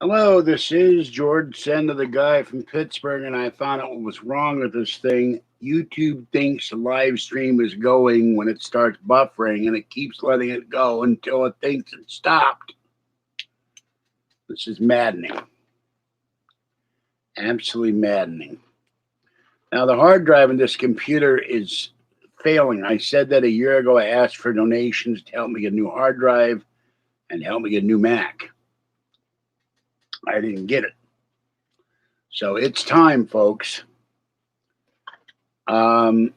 Hello, this is George Senda, the guy from Pittsburgh, and I found out what was wrong with this thing. YouTube thinks the live stream is going when it starts buffering, and it keeps letting it go until it thinks it stopped. This is maddening. Absolutely maddening. Now, the hard drive in this computer is failing. I said that a year ago. I asked for donations to help me get a new hard drive and help me get a new Mac. I didn't get it. So it's time, folks. I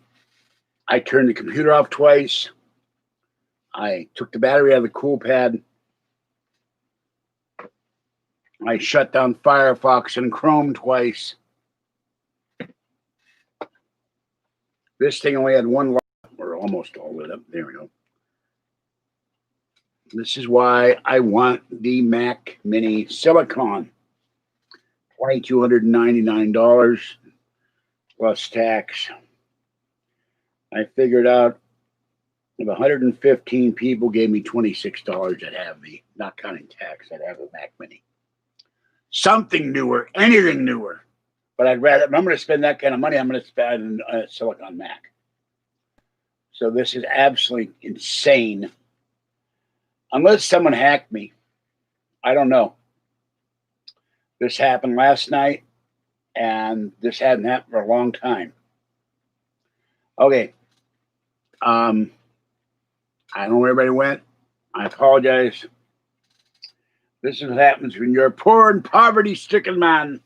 turned the computer off twice. I took the battery out of the cool pad. I shut down Firefox and Chrome twice. This thing only had one light, or almost all lit up. There we go. This is why I want the Mac Mini Silicon. $2,299 plus tax. I figured out if 115 people gave me $26, I'd have the, not counting tax, I'd have a Mac Mini. Something newer, anything newer. But I'd rather, if I'm going to spend that kind of money, I'm going to spend on a Silicon Mac. So this is absolutely insane. Unless someone hacked me. I don't know. This happened last night, and this hadn't happened for a long time. Okay. I don't know where everybody went. I apologize. This is what happens when you're a poor and poverty-stricken man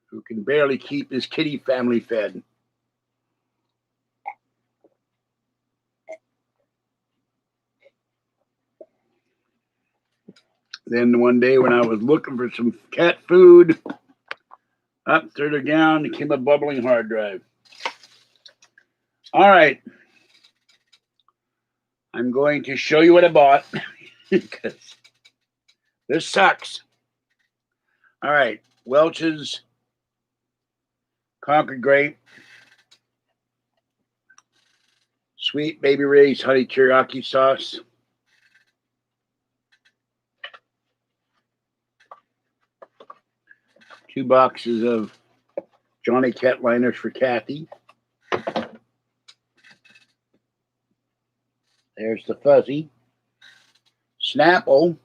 who can barely keep his kitty family fed. Then one day when I was looking for some cat food, up through the gown came a bubbling hard drive. All right. I'm going to show you what I bought because this sucks. All right. Welch's Concord Grape, Sweet Baby Ray's Honey Teriyaki Sauce, two boxes of Johnny Catliners for Kathy. There's the fuzzy. Snapple.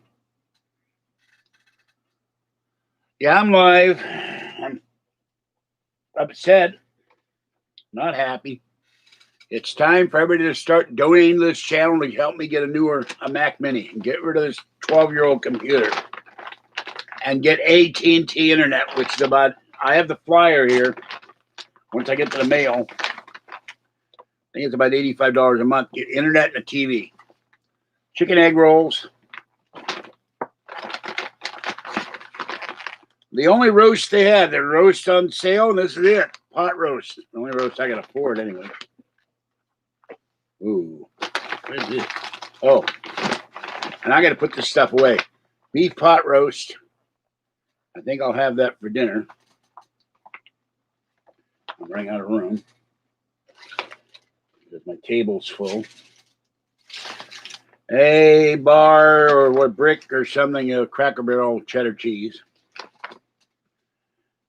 Yeah, I'm live. I'm upset. Not happy. It's time for everybody to start donating to this channel to help me get a Mac Mini and get rid of this 12-year-old computer and get AT&T internet, which is about, I have the flyer here. Once I get to the mail, I think it's about $85 a month. Get internet and a TV. Chicken egg rolls. The only roast they had, they're roast on sale, and this is it. Pot roast. The only roast I can afford anyway. Ooh. What is this? Oh. And I got to put this stuff away. Beef pot roast. I think I'll have that for dinner. I'm running out of room because my table's full. A bar or what brick or something of Cracker Barrel cheddar cheese.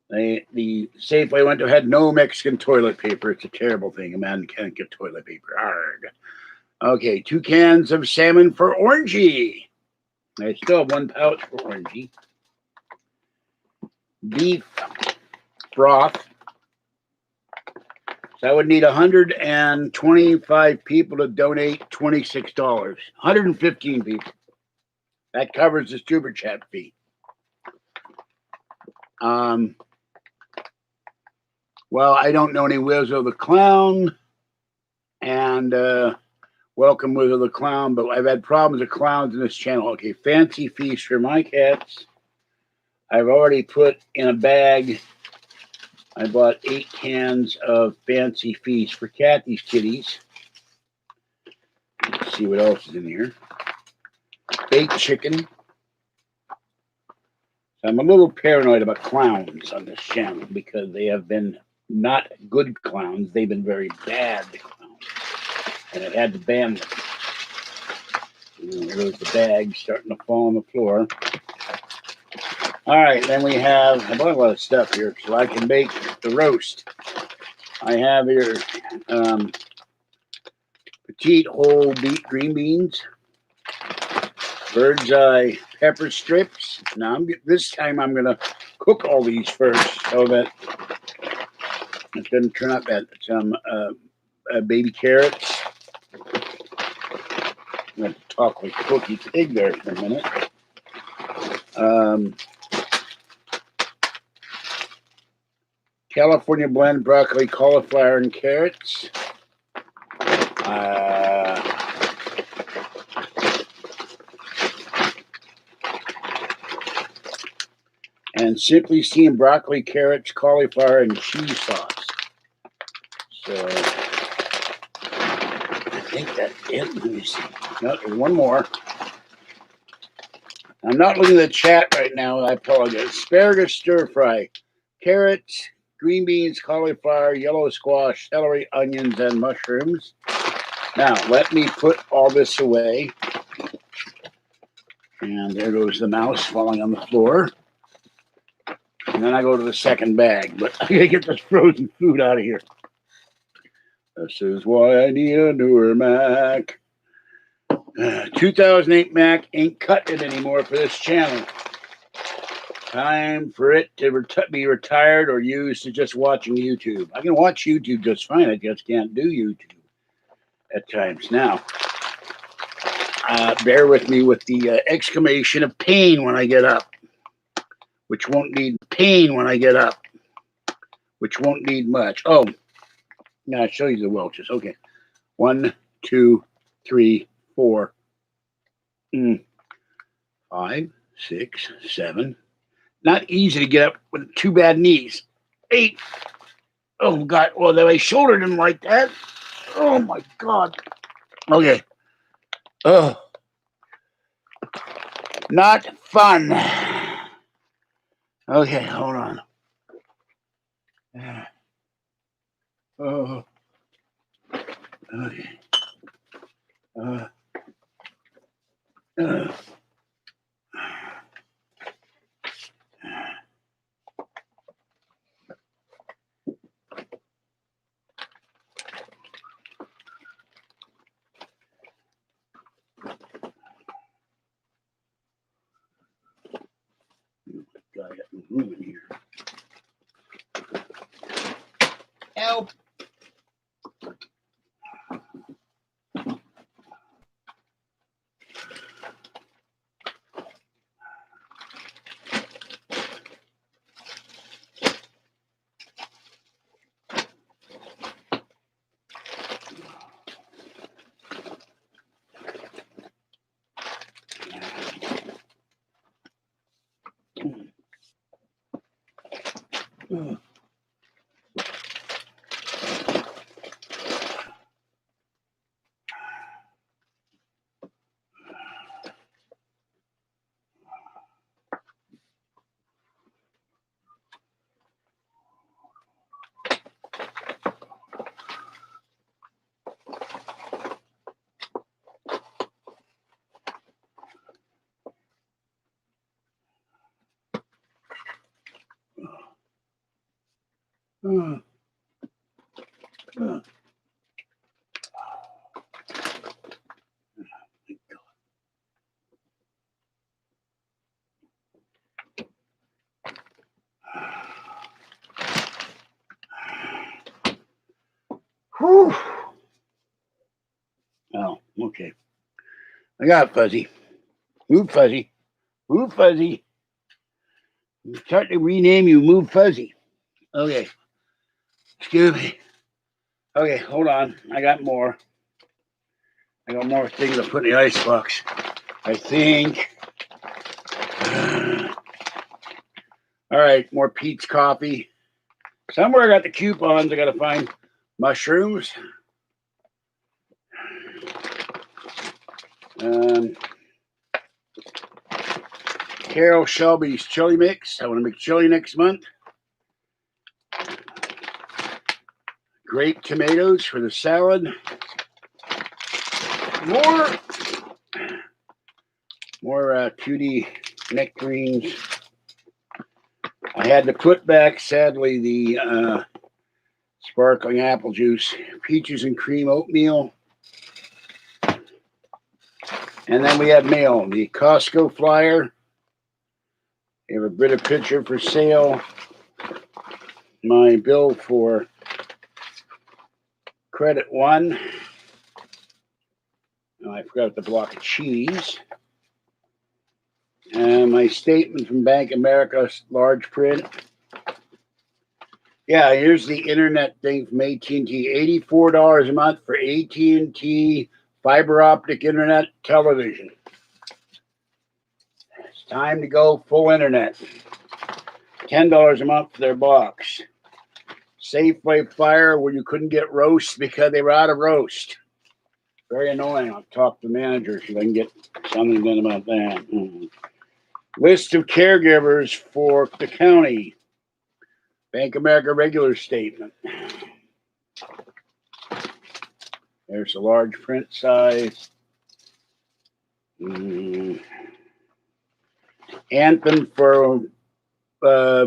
The Safeway I went to had no Mexican toilet paper. It's a terrible thing. A man can't get toilet paper. Arrgh. Okay, 2 cans of salmon for Orangey. I still have 1 pouch for Orangey. Beef broth. So I would need 125 people to donate $26. 115 people. That covers the super chat fee. Well, I don't know any Wizzo the Clown, and welcome Wizzo the Clown, but I've had problems with clowns in this channel. Okay, Fancy Feast for my cats. I've already put in a bag. I bought 8 cans of Fancy Feast for Kathy's kitties. Let's see what else is in here. Baked chicken. I'm a little paranoid about clowns on this channel because they have been not good clowns. They've been very bad clowns. And I had to ban them. There goes the bag starting to fall on the floor. All right, then we have, I bought a lot of stuff here so I can make the roast. I have here petite whole green beans, bird's eye pepper strips. Now, this time I'm going to cook all these first so that it doesn't turn out bad. Some baby carrots. I'm going to talk like Cookie Pig there for a minute. California blend broccoli, cauliflower, and carrots. And simply steamed broccoli, carrots, cauliflower, and cheese sauce. So I think that's it. Let me see. No, there's one more. I'm not looking at the chat right now. I apologize. Asparagus stir fry, carrots, green beans, cauliflower, yellow squash, celery, onions, and mushrooms. Now, let me put all this away. And there goes the mouse falling on the floor. And then I go to the second bag. But I gotta get this frozen food out of here. This is why I need a newer Mac. 2008 Mac ain't cutting it anymore for this channel. Time for it to be retired or used to just watching YouTube. I can watch YouTube just fine. I just can't do YouTube at times. Now, bear with me with the exclamation of pain when I get up, which won't need pain when I get up, which won't need much. Oh, now I'll show you the Welch's. Okay. 1, 2, 3, 4, 5, 6, 7. Not easy to get up with 2 bad knees. 8. Oh, God. Well, my shoulder didn't like that. Oh, my God. Okay. Oh. Not fun. Okay, hold on. Oh. Okay. Gotta get some room in here. Help. Whew. Oh, okay. I got Fuzzy. Move, Fuzzy. Move, Fuzzy. I'm starting to rename you Move Fuzzy. Okay. Excuse me. Okay, hold on. I got more. I got more things to put in the icebox. I think. All right, more Pete's coffee. Somewhere I got the coupons. I got to find mushrooms. Carol Shelby's chili mix. I want to make chili next month. Grape tomatoes for the salad. More More cutie nectarines. I had to put back, sadly, the sparkling apple juice, peaches and cream oatmeal. And then we have mail, the Costco flyer. We have a Brita picture for sale. My bill for Credit One. Oh, I forgot the block of cheese. And my statement from Bank of America, large print. Yeah, here's the internet thing from AT&T. $84 a month for AT&T fiber optic internet television. It's time to go full internet. $10 a month for their box. Safeway Fire, where you couldn't get roast because they were out of roast. Very annoying. I'll talk to the manager so I can get something done about that. List of caregivers for the county. Bank of America regular statement. There's a large print size. Anthem for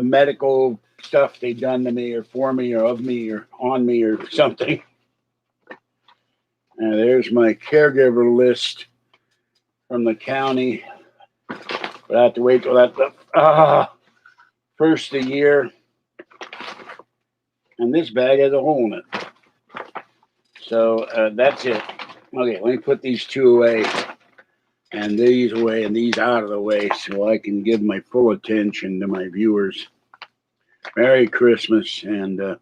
medical stuff they've done to me or for me or of me or on me or something. There's my caregiver list from the county. But I have to wait till that first of the year. And this bag has a hole in it. So that's it. Okay, let me put these two away and these away and these out of the way so I can give my full attention to my viewers. Merry Christmas. And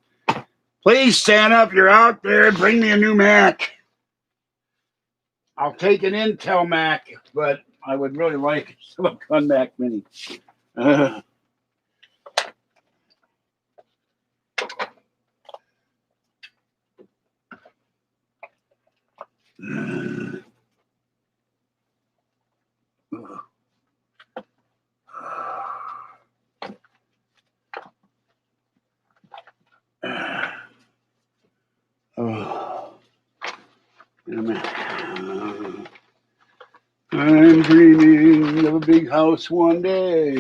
please, Santa, if you're out there, bring me a new Mac. I'll take an Intel Mac, but I would really like a Silicon Mac Mini. I'm dreaming of a big house one day.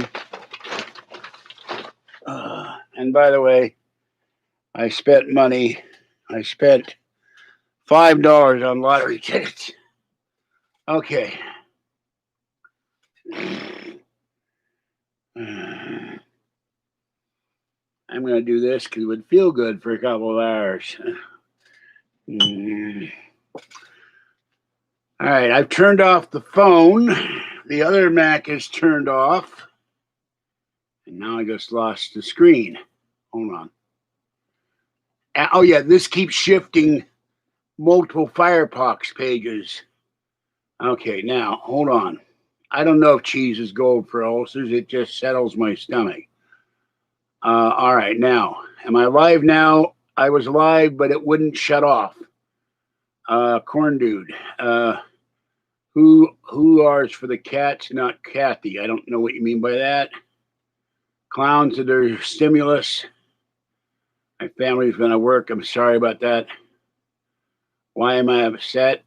And by the way, I spent money. I spent $5 on lottery tickets. Okay. I'm going to do this because it would feel good for a couple of hours. All right, I've turned off the phone. The other Mac is turned off. And now I just lost the screen. Hold on. Oh, yeah, this keeps shifting multiple Firefox pages. Okay, now, hold on. I don't know if cheese is gold for ulcers. It just settles my stomach. All right, now, am I live now? I was live, but it wouldn't shut off. Corn Dude. Who are for the cats, not Kathy? I don't know what you mean by that. Clowns are their stimulus. My family's going to work. I'm sorry about that. Why am I upset?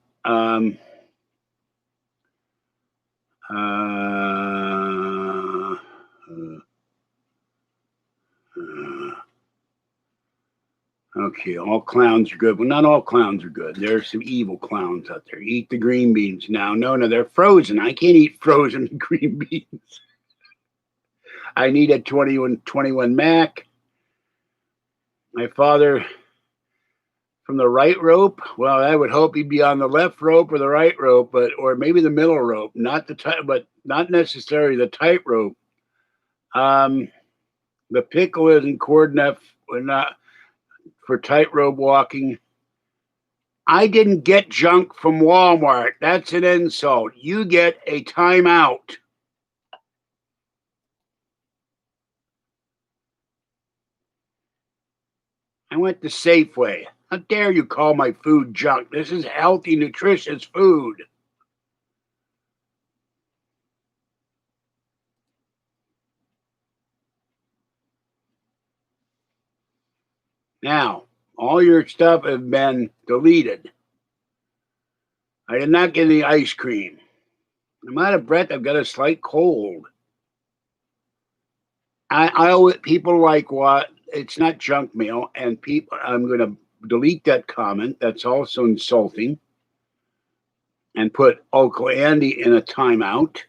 Okay, all clowns are good. Well, not all clowns are good. There are some evil clowns out there. Eat the green beans now. No, they're frozen. I can't eat frozen green beans. I need a 21 Mac. My father from the right rope. Well, I would hope he'd be on the left rope or the right rope, or maybe the middle rope. Not the tight, but not necessarily the tight rope. The pickle isn't cord enough or not for tightrope walking. I didn't get junk from Walmart. That's an insult. You get a timeout. I went to Safeway. How dare you call my food junk? This is healthy, nutritious food. Now, all your stuff has been deleted. I did not get any ice cream. I'm out of breath. I've got a slight cold. I owe it people like what? It's not junk mail, and people. I'm going to delete that comment. That's also insulting, and put Uncle Andy in a timeout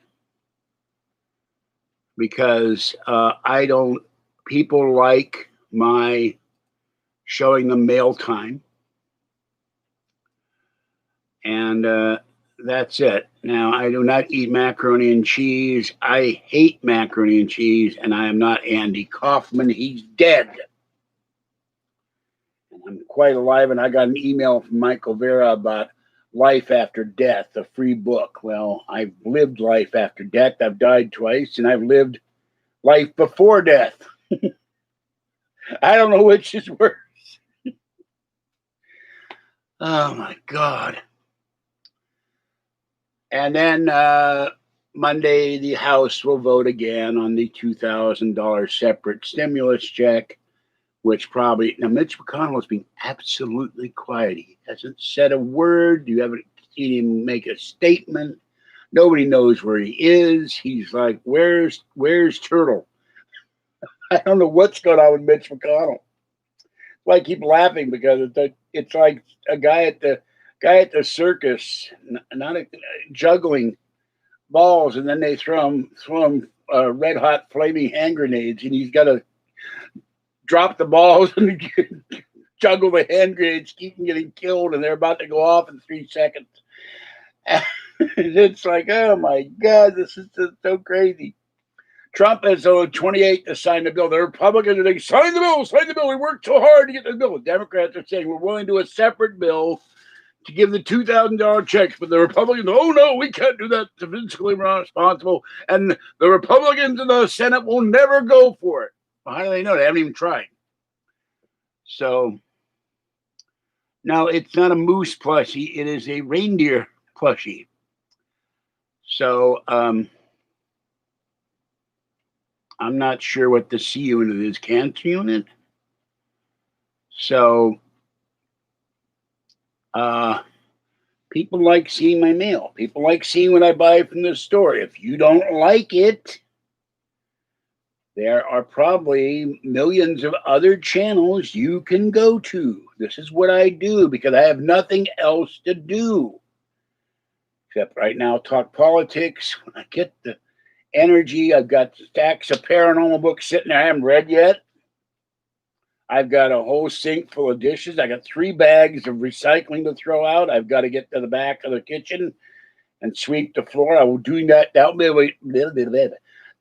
because I don't. People like my showing them mail time, and that's it. Now, I do not eat macaroni and cheese. I hate macaroni and cheese, and I am not Andy Kaufman. He's dead. And I'm quite alive, and I got an email from Michael Vera about Life After Death, a free book. Well, I've lived life after death. I've died twice, and I've lived life before death. I don't know which is worse. Oh, my God. And then Monday, the House will vote again on the $2,000 separate stimulus check, which probably now Mitch McConnell has been absolutely quiet. He hasn't said a word. You haven't seen him make a statement. Nobody knows where he is. He's like, where's Turtle? I don't know what's going on with Mitch McConnell. Well, I keep laughing because it's like a guy at the circus, not juggling balls, and then they throw him red hot flaming hand grenades, and he's got to drop the balls and juggle the hand grenades, keep them getting killed, and they're about to go off in 3 seconds. It's like, oh my God, this is just so crazy. Trump has 28 to sign the bill. The Republicans are saying, sign the bill, sign the bill. We worked so hard to get the bill. The Democrats are saying we're willing to do a separate bill to give the $2,000 checks, but the Republicans, oh no, we can't do that. It's fiscally responsible, and the Republicans in the Senate will never go for it. Well, how do they know? They haven't even tried. So now it's not a moose plushie; it is a reindeer plushie. So I'm not sure what the C unit is. Cancer unit. So people like seeing my mail. People like seeing what I buy from the store. If you don't like it, there are probably millions of other channels you can go to. This is what I do because I have nothing else to do. Except right now, talk politics. When I get the energy, I've got stacks of paranormal books sitting there I haven't read yet. I've got a whole sink full of dishes. I got 3 bags of recycling to throw out. I've got to get to the back of the kitchen and sweep the floor. I will do that.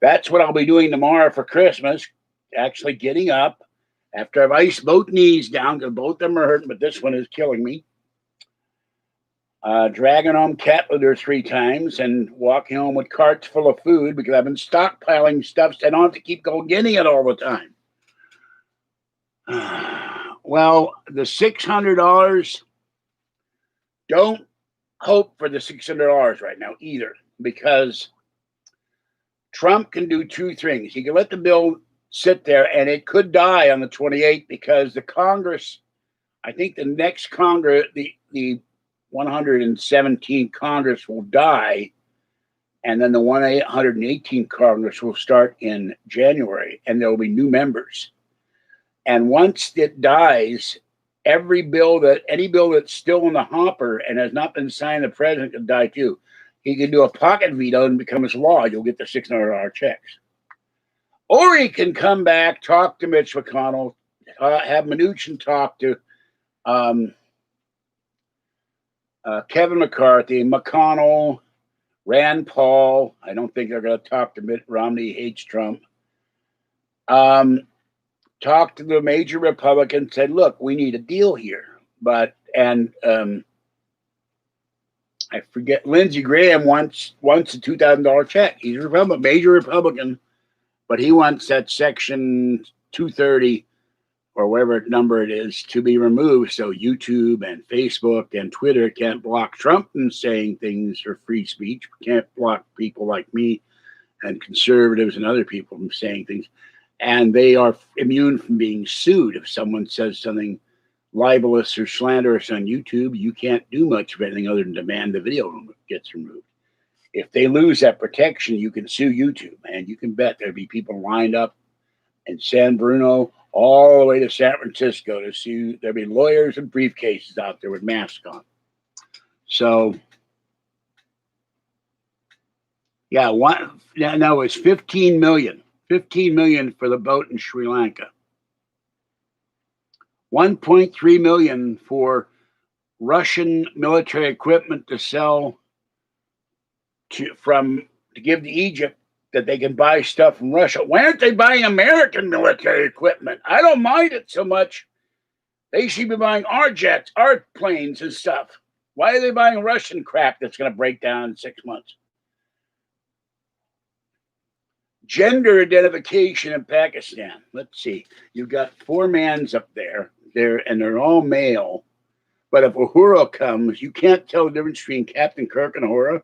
That's what I'll be doing tomorrow for Christmas. Actually getting up after I've iced both knees down because both of them are hurting, but this one is killing me. Dragging home cat litter 3 times and walking home with carts full of food because I've been stockpiling stuff so I don't have to keep going getting it all the time. Well, the $600, don't hope for the $600 right now either, because Trump can do 2 things. He can let the bill sit there and it could die on the 28th because the Congress, I think the next Congress, the 117th Congress will die, and then the 118th Congress will start in January, and there will be new members. And once it dies, any bill that's still in the hopper and has not been signed, the president can die too. He can do a pocket veto and becomes law. You'll get the $600 checks. Or he can come back, talk to Mitch McConnell, have Mnuchin talk to Kevin McCarthy, McConnell, Rand Paul. I don't think they're going to talk to Mitt Romney. He hates Trump. Talked to the major Republicans, said, look, we need a deal here. I forget, Lindsey Graham wants a $2,000 check. He's a Republican, major Republican, but he wants that Section 230 or whatever number it is to be removed so YouTube and Facebook and Twitter can't block Trump from saying things for free speech. Can't block people like me and conservatives and other people from saying things. And they are immune from being sued. If someone says something libelous or slanderous on YouTube, you can't do much of anything other than demand the video gets removed. If they lose that protection, you can sue YouTube, and you can bet there'll be people lined up in San Bruno all the way to San Francisco to sue. There'll be lawyers and briefcases out there with masks on. So, yeah, now it's 15 million. 15 million for the boat in Sri Lanka. 1.3 million for Russian military equipment to sell to give to Egypt, that they can buy stuff from Russia. Why aren't they buying American military equipment? I don't mind it so much. They should be buying our jets, our planes and stuff. Why are they buying Russian crap that's going to break down in 6 months? Gender identification in Pakistan. Let's see. You've got 4 mans up there. They're all male. But if Uhura comes, you can't tell the difference between Captain Kirk and Uhura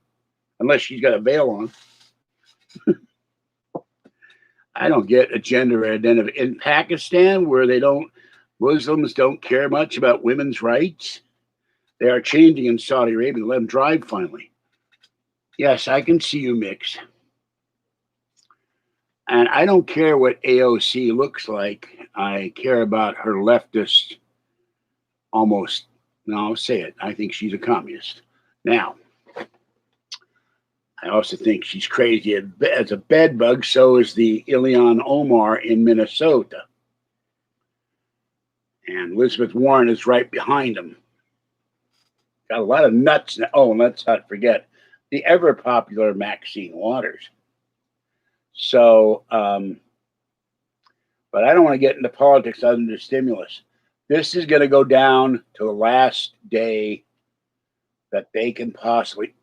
unless she's got a veil on. I don't get a gender identity in Pakistan, where Muslims don't care much about women's rights. They are changing in Saudi Arabia. Let them drive finally. Yes, I can see you mix. And I don't care what AOC looks like. I care about her leftist, almost, no, I'll say it. I think she's a communist. Now, I also think she's crazy as a bedbug. So is the Ilhan Omar in Minnesota. And Elizabeth Warren is right behind him. Got a lot of nuts. Oh, let's not forget the ever popular Maxine Waters. So, but I don't want to get into politics under stimulus. This is going to go down to the last day that they can possibly.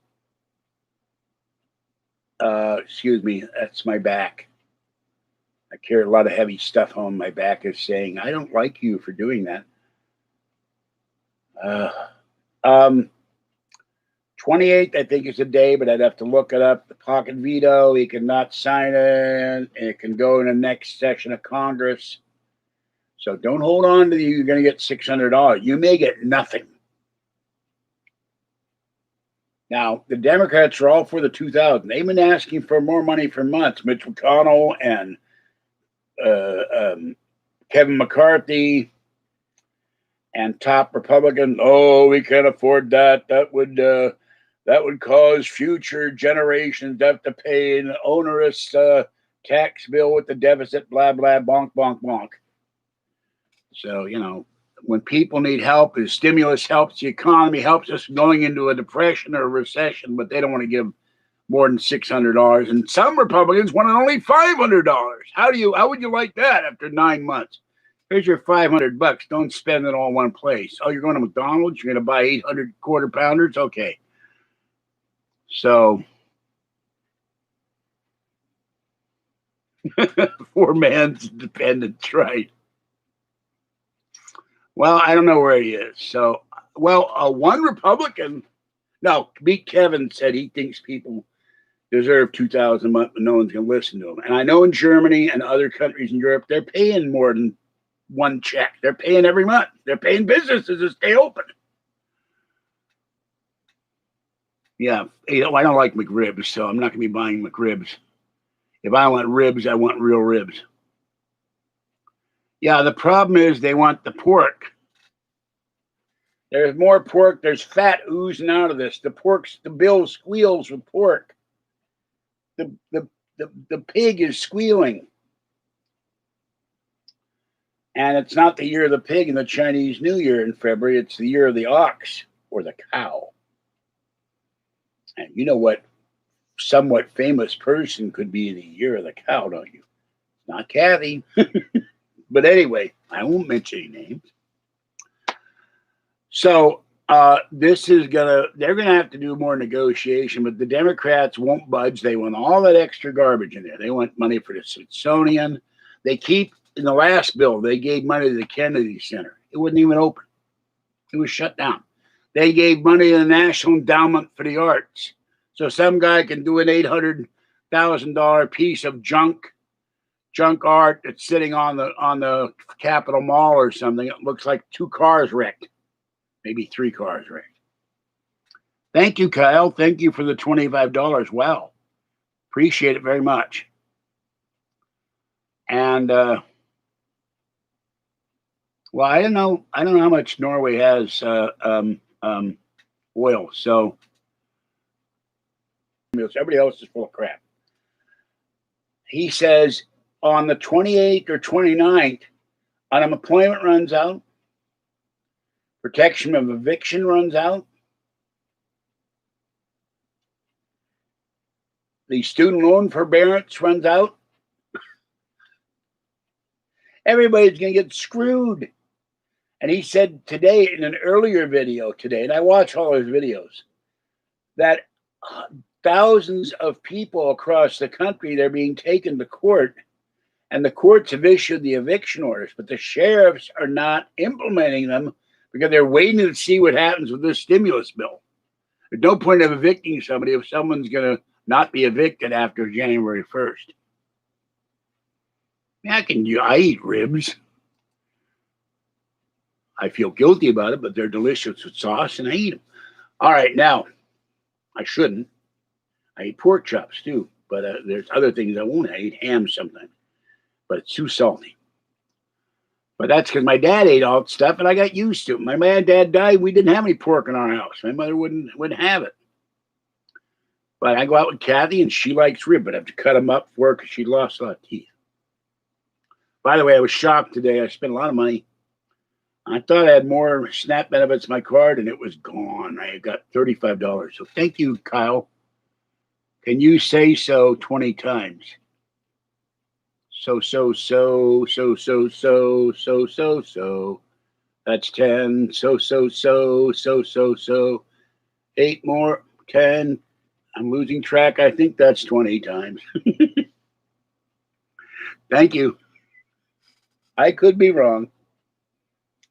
Excuse me, that's my back. I carry a lot of heavy stuff on my back, is saying, I don't like you for doing that. 28th, I think, is a day, but I'd have to look it up. The pocket veto, he cannot sign it, and it can go in the next session of Congress. So don't hold on to you're going to get $600. You may get nothing. Now, the Democrats are all for the 2,000. They've been asking for more money for months. Mitch McConnell and Kevin McCarthy and top Republican. Oh, we can't afford that. That would cause future generations to have to pay an onerous tax bill with the deficit. Blah blah. Bonk bonk bonk. So when people need help, the stimulus helps the economy, helps us going into a depression or a recession, but they don't want to give more than $600. And some Republicans want only $500. How would you like that after 9 months? Here's your $500. Don't spend it all in one place. Oh, you're going to McDonald's? You're going to buy 800 quarter pounders? Okay. So 4 man's independence, right? Well, I don't know where he is. So, one Republican, Beat Kevin, said he thinks people deserve 2,000 a month, but no one's going to listen to him. And I know in Germany and other countries in Europe, they're paying more than one check. They're paying every month. They're paying businesses to stay open. Yeah, I don't like McRibs, so I'm not going to be buying McRibs. If I want ribs, I want real ribs. Yeah, the problem is they want the pork. There's more pork. There's fat oozing out of this. The bill squeals with pork. The pig is squealing. And it's not the year of the pig in the Chinese New Year in February. It's the year of the ox or the cow. And you know what somewhat famous person could be the year of the cow, don't you? Not Kathy. But anyway, I won't mention any names. So they're going to have to do more negotiation, but the Democrats won't budge. They want all that extra garbage in there. They want money for the Smithsonian. In the last bill, they gave money to the Kennedy Center. It wasn't even open. It was shut down. They gave money to the National Endowment for the Arts. So some guy can do an $800,000 piece of junk art that's sitting on the Capitol Mall or something. It looks like 2 cars wrecked, maybe 3 cars wrecked. Thank you, Kyle. Thank you for the $25. Wow. Appreciate it very much. And well, I don't know how much Norway has oil. So everybody else is full of crap. He says on the 28th or 29th, unemployment runs out, protection of eviction runs out, the student loan forbearance runs out. Everybody's going to get screwed. And he said today in an earlier video today, and I watch all his videos, that thousands of people across the country, they're being taken to court, and the courts have issued the eviction orders, but the sheriffs are not implementing them because they're waiting to see what happens with this stimulus bill. There's no point of evicting somebody if someone's going to not be evicted after January 1st. I eat ribs. I feel guilty about it, but they're delicious with sauce, and I eat them. All right, now, I shouldn't. I eat pork chops, too, but there's other things I won't. I eat ham sometimes, but it's too salty. But that's because my dad ate all that stuff, and I got used to it. My dad died. We didn't have any pork in our house. My mother wouldn't have it. But I go out with Kathy, and she likes rib, but I have to cut them up for her because she lost a lot of teeth. By the way, I was shocked today. I spent a lot of money. I thought I had more SNAP benefits in my card, and it was gone. I got $35. So thank you, Kyle. Can you say so 20 times? So. That's 10. So. 8 more. 10. I'm losing track. I think that's 20 times. Thank you. I could be wrong.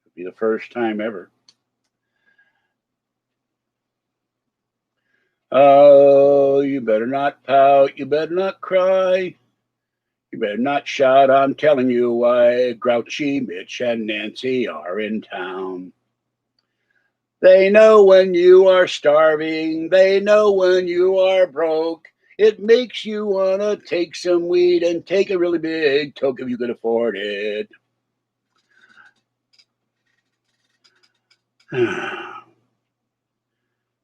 It'll be the first time ever. Oh, you better not pout. You better not cry. You better not shout. I'm telling you why Grouchy, Mitch, and Nancy are in town. They know when you are starving. They know when you are broke. It makes you want to take some weed and take a really big toke if you can afford it.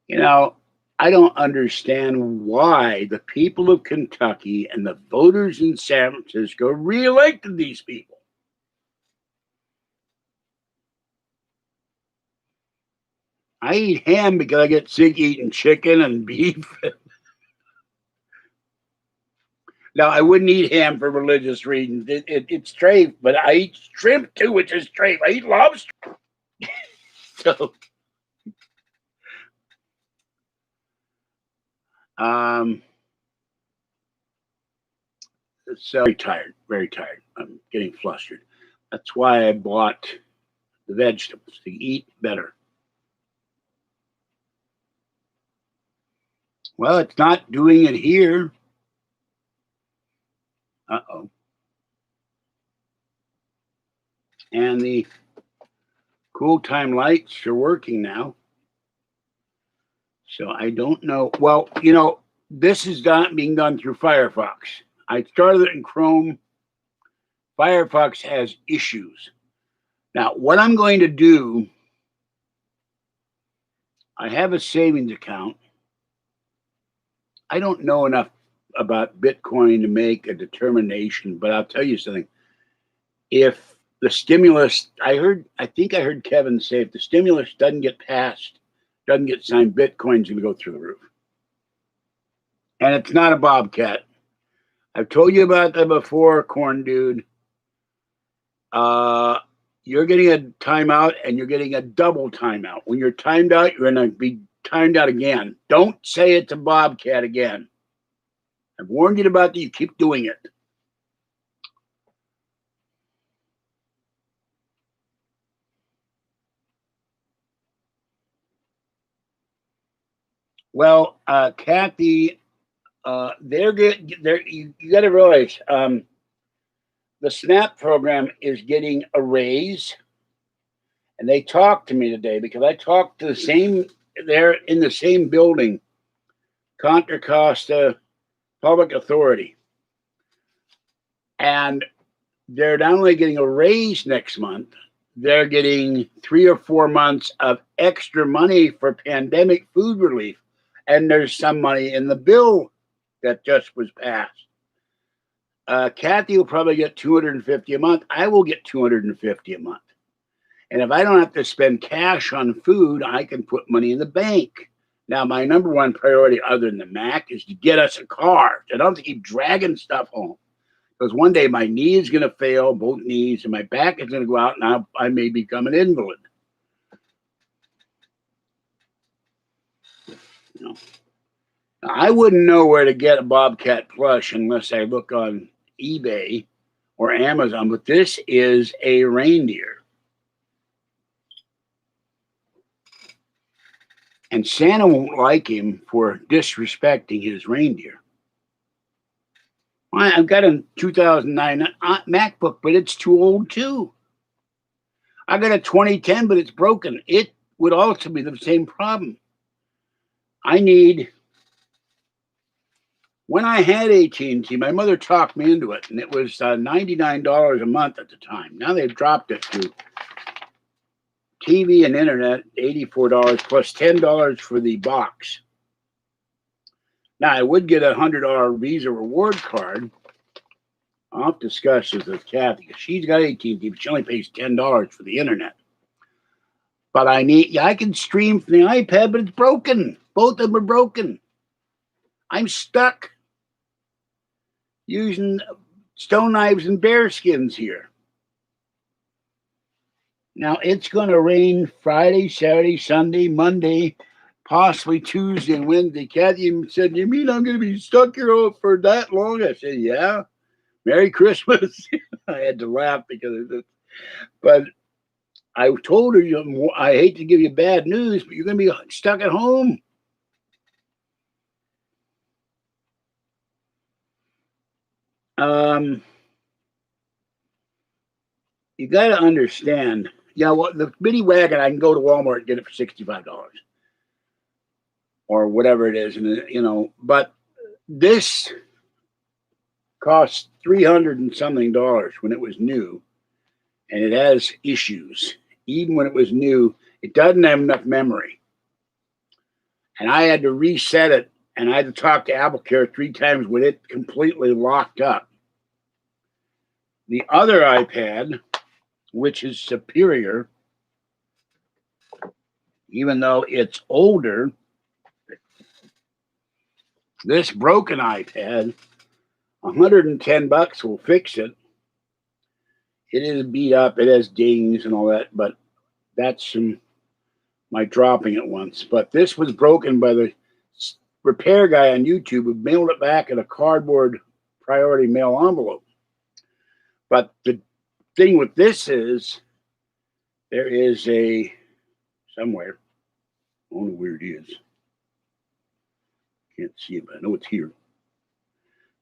You know, I don't understand why the people of Kentucky and the voters in San Francisco reelected these people. I eat ham because I get sick eating chicken and beef. Now, I wouldn't eat ham for religious reasons. It's strafe, but I eat shrimp too, which is strafe. I eat lobster. So, so very tired. I'm getting flustered. That's why I bought the vegetables to eat better. Well, it's not doing it here. Uh-oh. And the cool time lights are working now. So I don't know. Well, this is being done through Firefox. I started it in Chrome. Firefox has issues. Now, what I'm going to do, I have a savings account. I don't know enough about Bitcoin to make a determination, but I'll tell you something. If the stimulus, I think I heard Kevin say, if the stimulus doesn't get passed, doesn't get signed, Bitcoin's going to go through the roof. And it's not a bobcat. I've told you about that before, Corn Dude. You're getting a timeout and you're getting a double timeout. When you're timed out, you're going to be timed out again. Don't say it's a bobcat again. I've warned you about that. You keep doing it. Well, Kathy, they're good. You got to realize the SNAP program is getting a raise. And they talked to me today because I talked to the same they're in the same building, Contra Costa Public Authority. And they're not only getting a raise next month, they're getting 3 or 4 months of extra money for pandemic food relief. And there's some money in the bill that just was passed. Kathy will probably get $250 a month. I will get $250 a month. And if I don't have to spend cash on food, I can put money in the bank. Now, my number one priority, other than the Mac, is to get us a car. I don't have to keep dragging stuff home. Because one day my knee is going to fail, both knees, and my back is going to go out, and I may become an invalid. You know, I wouldn't know where to get a Bobcat plush unless I look on eBay or Amazon, but this is a reindeer. And Santa won't like him for disrespecting his reindeer. I've got a 2009 MacBook, but it's too old too. I got a 2010, but it's broken. It would also be the same problem. When I had AT&T, my mother talked me into it, and it was $99 a month at the time. Now they've dropped it to TV and internet, $84 plus $10 for the box. Now, I would get a $100 Visa reward card. I'll have to discuss this with Kathy, because she's got AT&T, but she only pays $10 for the internet. But I can stream from the iPad, but it's broken. Both of them are broken. I'm stuck using stone knives and bear skins here. Now, it's going to rain Friday, Saturday, Sunday, Monday, possibly Tuesday and Wednesday. Kathy said, "You mean I'm going to be stuck here for that long?" I said, "Yeah. Merry Christmas." I had to laugh because of this. But I told her, I hate to give you bad news, but you're going to be stuck at home. You got to understand. Yeah, well, the mini wagon, I can go to Walmart and get it for $65 or whatever it is, and but this cost $300 and something when it was new, and it has issues. Even when it was new, it doesn't have enough memory, and I had to reset it, and I had to talk to AppleCare 3 times with it completely locked up. The other iPad, which is superior, even though it's older, this broken iPad, $110 will fix it. It is beat up. It has dings and all that, but that's my dropping it once. But this was broken by the repair guy on YouTube who mailed it back in a cardboard priority mail envelope. But the thing with this is there is somewhere, I don't know where it is. Can't see it, but I know it's here.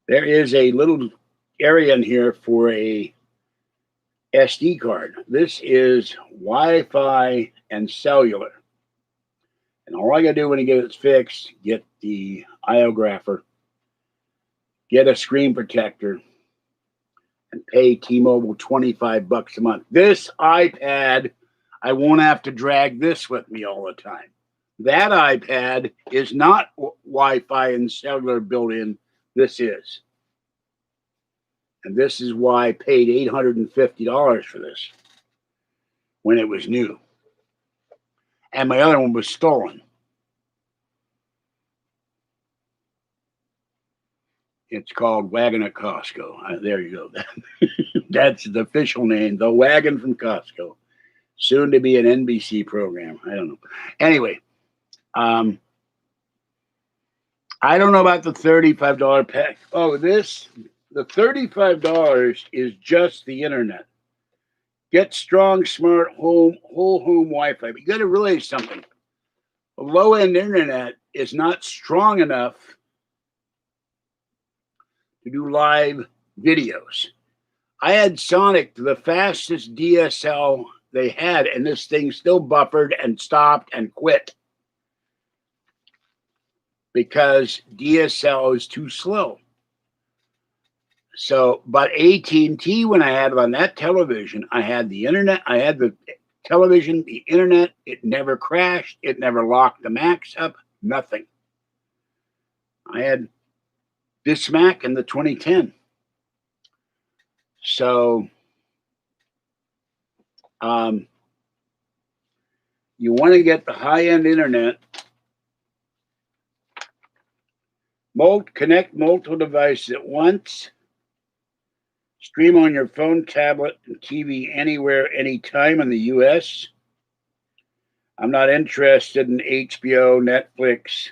There is a little area in here for a SD card. This is Wi-Fi and cellular. And all I got to do when I get it fixed, get the iOgrapher, get a screen protector, and pay T-Mobile $25 a month. This iPad, I won't have to drag this with me all the time. That iPad is not Wi-Fi and cellular built in. This is. And this is why I paid $850 for this when it was new. And my other one was stolen. It's called Wagon at Costco. There you go. That's the official name, the Wagon from Costco. Soon to be an NBC program. I don't know. Anyway, I don't know about the $35 pack. Oh, the $35 is just the internet. Get strong, smart whole home Wi-Fi. But you got to realize something. A low-end internet is not strong enough to do live videos. I had Sonic, the fastest DSL they had, and this thing still buffered and stopped and quit. because DSL is too slow. So, but AT&T, when I had it on that television, I had the internet, I had the television, the internet. It never crashed. It never locked the Macs up. Nothing. I had this Mac in the 2010. So, you want to get the high-end internet. Connect multiple devices at once. Stream on your phone, tablet, and TV anywhere, anytime in the U.S. I'm not interested in HBO, Netflix.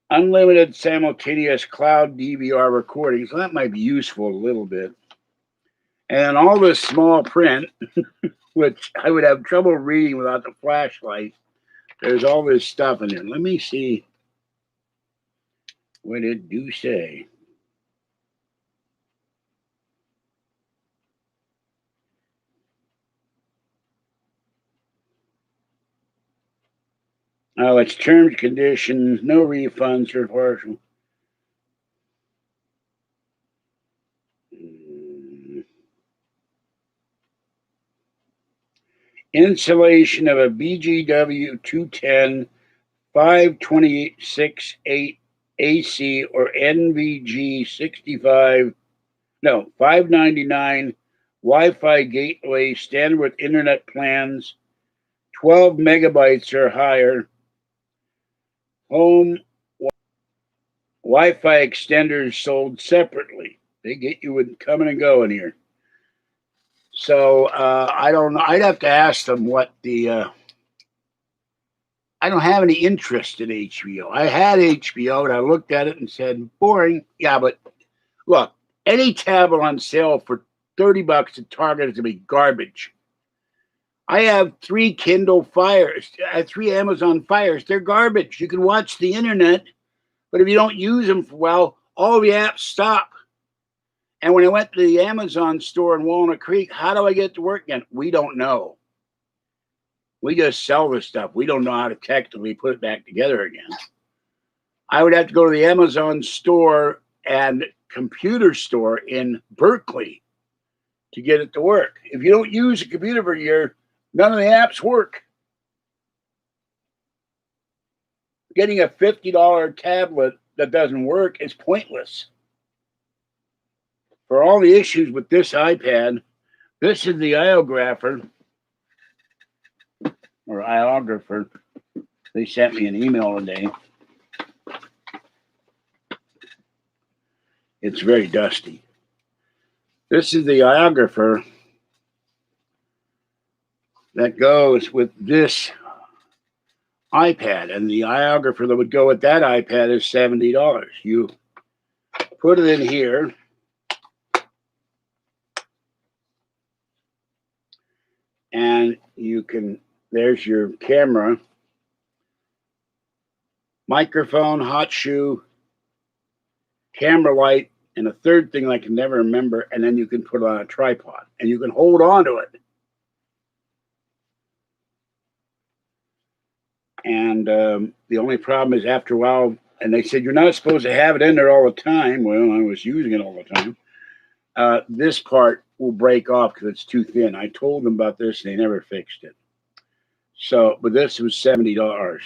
Unlimited simultaneous cloud DVR recordings. Well, that might be useful a little bit. And all this small print, which I would have trouble reading without the flashlight. There's all this stuff in there. Let me see what it do say. Oh, it's terms, conditions, no refunds or partial. Installation of a BGW 210 526.8 AC or NVG 599 Wi-Fi gateway standard with internet plans, 12 megabytes or higher. Home Wi-Fi extenders sold separately. They get you with coming and going here. So I don't know. I'd have to ask them what the. I don't have any interest in HBO. I had HBO and I looked at it and said, boring. Yeah, but look, any tablet on sale for $30 at Target is going to be garbage. I have 3 Kindle Fires, 3 Amazon Fires. They're garbage. You can watch the internet, but if you don't use them for well, all the apps stop. And when I went to the Amazon store in Walnut Creek, how do I get to work again? We don't know. We just sell this stuff. We don't know how to technically put it back together again. I would have to go to the Amazon store and computer store in Berkeley to get it to work. If you don't use a computer for a year, none of the apps work. Getting a $50 tablet that doesn't work is pointless. For all the issues with this iPad, this is the iographer, or iographer. They sent me an email today. It's very dusty. This is the iographer that goes with this iPad, and the iographer that would go with that iPad is $70. You put it in here. And you can, there's your camera, microphone, hot shoe, camera light, and a third thing I can never remember. And then you can put it on a tripod and you can hold on to it. And the only problem is after a while, and they said, you're not supposed to have it in there all the time. Well, I was using it all the time. This part will break off because it's too thin. I told them about this and they never fixed it. So, but this was $70.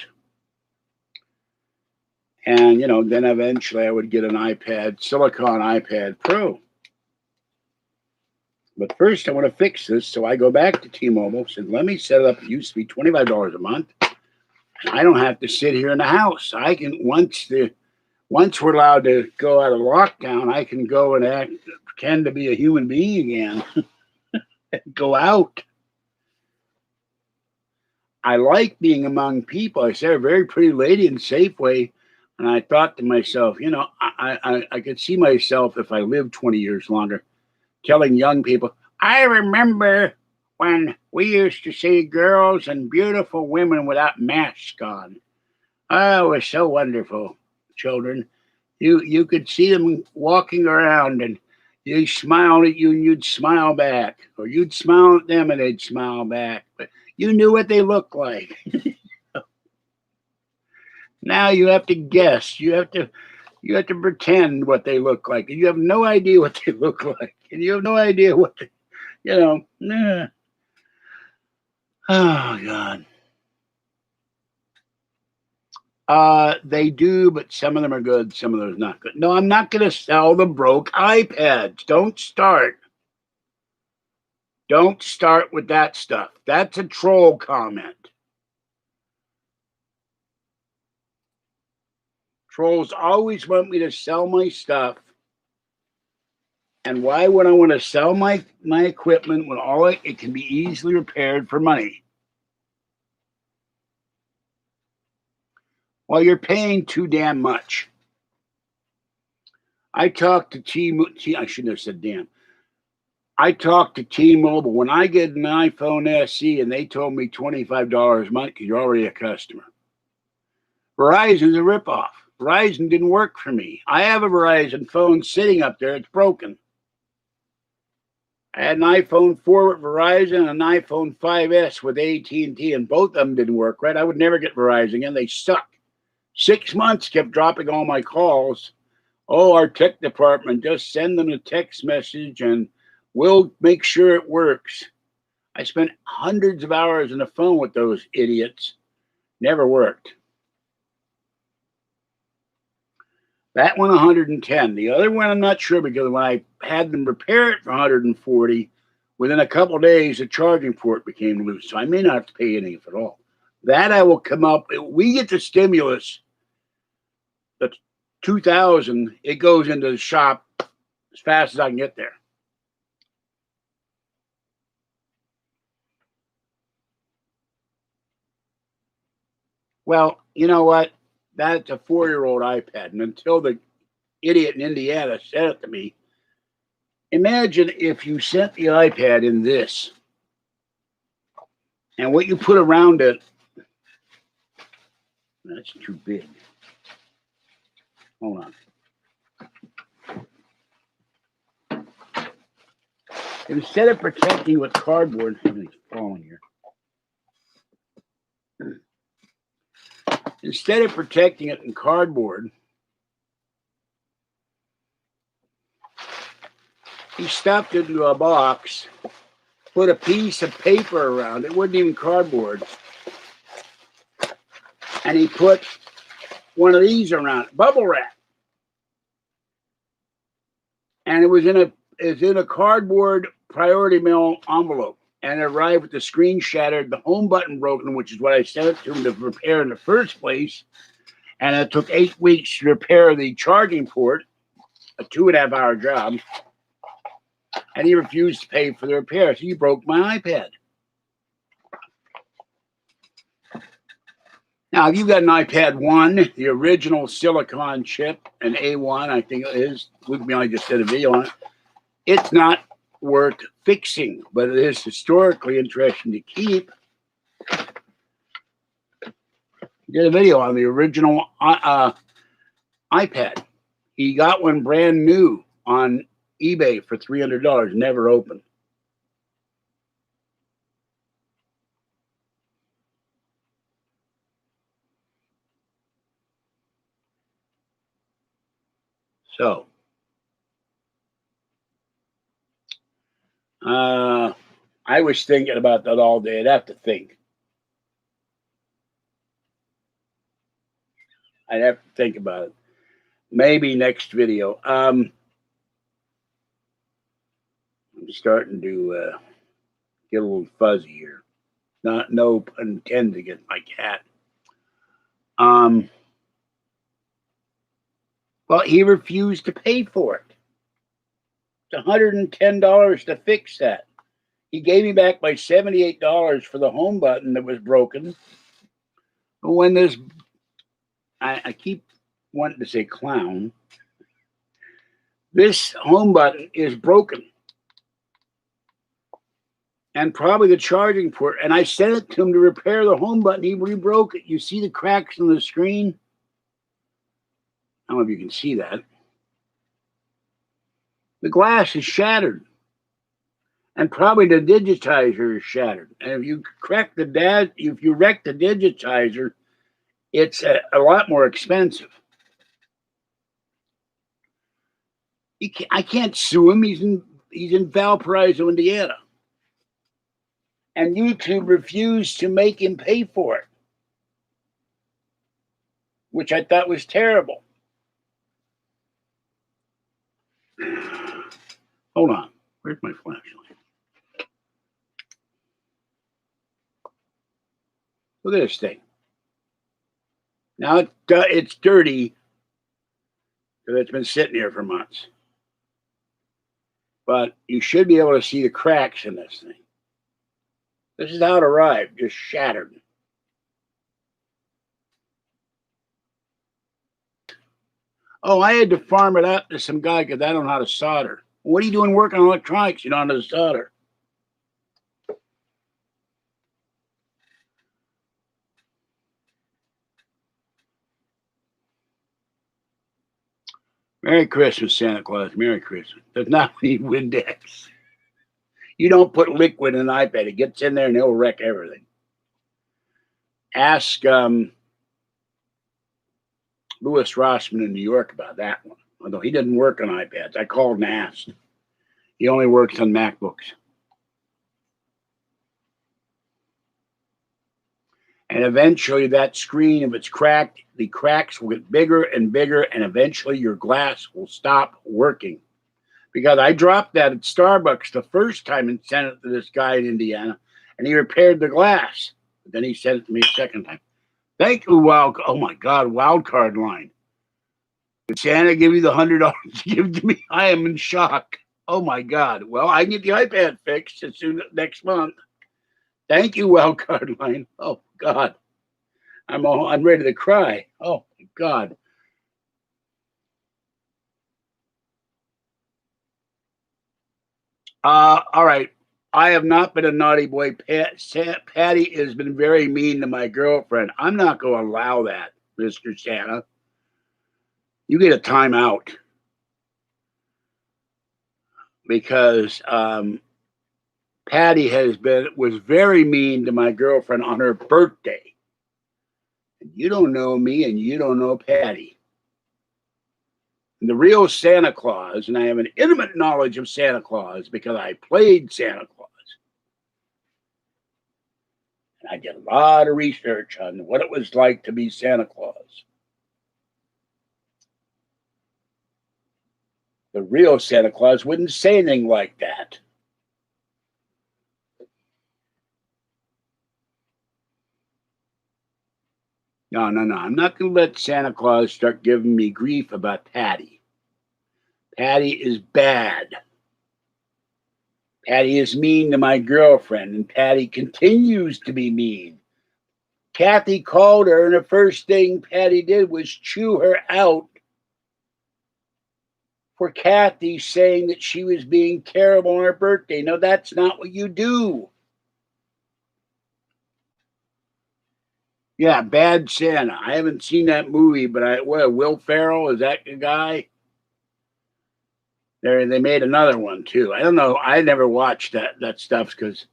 And, you know, then eventually I would get an iPad, Silicon iPad Pro. But first I want to fix this. So I go back to T-Mobile, said, let me set it up. It used to be $25 a month. I don't have to sit here in the house. I can, once we're allowed to go out of lockdown, I can go and pretend to be a human being again. Go out. I like being among people. I saw a very pretty lady in Safeway, and I thought to myself, you know, I could see myself if I lived 20 years longer, telling young people, I remember when we used to see girls and beautiful women without masks on. Oh, it was so wonderful, children. You could see them walking around and they smiled at you and you'd smile back. Or you'd smile at them and they'd smile back. But you knew what they looked like. Now you have to guess. You have to pretend what they look like. And you have no idea what they look like. And you have no idea what they, you know. Oh God. They do, but some of them are good, some of them are not good. No, I'm not gonna sell the broke iPads. Don't start. Don't start with that stuff. That's a troll comment. Trolls always want me to sell my stuff. And why would I want to sell my equipment when it can be easily repaired for money? Well, you're paying too damn much. I talked to I shouldn't have said damn. I talked to T-Mobile. When I get an iPhone SE and they told me $25 a month because you're already a customer. Verizon's a ripoff. Verizon didn't work for me. I have a Verizon phone sitting up there. It's broken. I had an iPhone 4 with Verizon and an iPhone 5S with AT&T, and both of them didn't work right. I would never get Verizon again. They suck. 6 months kept dropping all my calls. Oh, our tech department, just send them a text message and we'll make sure it works. I spent hundreds of hours on the phone with those idiots. Never worked. That one 110. The other one I'm not sure because when I had them repair it for 140, within a couple of days the charging port became loose. So I may not have to pay anything at all. That I will come up. We get the stimulus. That's 2,000. It goes into the shop as fast as I can get there. Well, you know what? That's a 4-year-old iPad. And until the idiot in Indiana sent it to me, imagine if you sent the iPad in this and what you put around it. That's too big. Hold on. Instead of protecting with cardboard, everything's falling here. Instead of protecting it in cardboard, he stuffed it into a box, put a piece of paper around it. It wasn't even cardboard. And he put one of these around it, bubble wrap. And it was in a cardboard priority mail envelope. And it arrived with the screen shattered, the home button broken, which is what I sent it to him to repair in the first place. And it took 8 weeks to repair the charging port, a 2.5-hour job. And he refused to pay for the repair. So he broke my iPad. Now, if you've got an iPad 1, the original silicon chip, an A1, I think it is. I just did a video on it. It's not worth fixing, but it is historically interesting to keep. Did a video on the original iPad. He got one brand new on eBay for $300, never opened. So, I was thinking about that all day. I'd have to think. I'd have to think about it. Maybe next video. I'm starting to get a little fuzzy here. No pun intended against my cat. Well, he refused to pay for it. It's $110 to fix that. He gave me back my $78 for the home button that was broken. But when this, I keep wanting to say clown, this home button is broken. And probably the charging port. And I sent it to him to repair the home button. He re-broke it. You see the cracks on the screen? I don't know if you can see that. The glass is shattered. And probably the digitizer is shattered. And if you wreck the digitizer, it's a lot more expensive. I can't sue him. He's in Valparaiso, Indiana. And YouTube refused to make him pay for it, which I thought was terrible. Hold on. Where's my flashlight? Look at this thing. Now it's dirty because it's been sitting here for months. But you should be able to see the cracks in this thing. This is how it arrived, just shattered. Oh, I had to farm it out to some guy because I don't know how to solder. What are you doing working on electronics? You don't know how to solder. Merry Christmas, Santa Claus. Merry Christmas. Does not need Windex. You don't put liquid in an iPad. It gets in there and it'll wreck everything. Ask Louis Rossman in New York about that one. Although he didn't work on iPads. I called and asked. He only works on MacBooks. And eventually that screen, if it's cracked, the cracks will get bigger and bigger, and eventually your glass will stop working. Because I dropped that at Starbucks the first time and sent it to this guy in Indiana, and he repaired the glass. But then he sent it to me a second time. Thank you, oh my God, wild card line. Did Santa give you the $100 to give to me? I am in shock. Oh my God. Well, I can get the iPad fixed as soon as next month. Thank you, wild card line. Oh God. I'm ready to cry. Oh my God. All right. I have not been a naughty boy. Patty has been very mean to my girlfriend. I'm not going to allow that, Mr. Santa. You get a timeout. Because Patty was very mean to my girlfriend on her birthday. And you don't know me and you don't know Patty. And the real Santa Claus, and I have an intimate knowledge of Santa Claus because I played Santa Claus. And I did a lot of research on what it was like to be Santa Claus. The real Santa Claus wouldn't say anything like that. No. I'm not going to let Santa Claus start giving me grief about Patty. Patty is bad. Patty is mean to my girlfriend, and Patty continues to be mean. Kathy called her, and the first thing Patty did was chew her out for Kathy saying that she was being terrible on her birthday. No, that's not what you do. Yeah, Bad Santa. I haven't seen that movie, but Will Ferrell, is that the guy? They made another one too. I don't know. I never watched that stuff because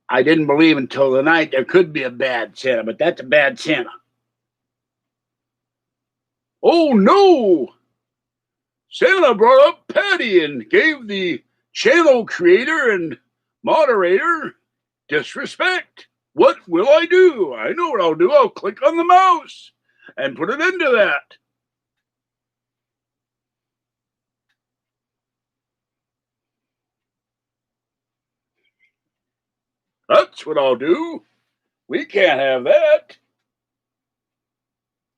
I didn't believe until the night there could be a Bad Santa, but that's a Bad Santa. Oh no! Santa brought up Patty and gave the channel creator and moderator disrespect. What will I do? I know what I'll do. I'll click on the mouse and put an end to that. That's what I'll do. We can't have that.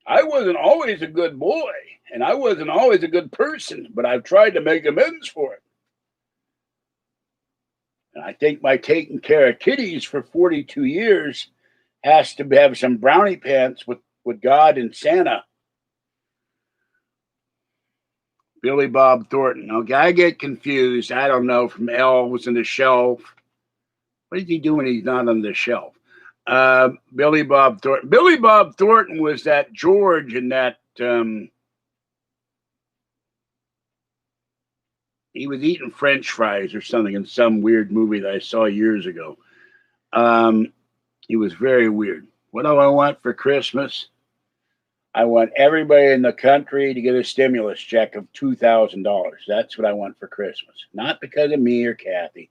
I wasn't always a good boy, and I wasn't always a good person, but I've tried to make amends for it. And I think my taking care of kitties for 42 years has to have some brownie pants with God and Santa. Billy Bob Thornton. Okay, I get confused. I don't know, from Elves on the Shelf. What is he doing? He's not on the shelf. Billy Bob Thornton. Billy Bob Thornton was that George in that. He was eating French fries or something in some weird movie that I saw years ago. He was very weird. What do I want for Christmas? I want everybody in the country to get a stimulus check of $2,000. That's what I want for Christmas. Not because of me or Kathy.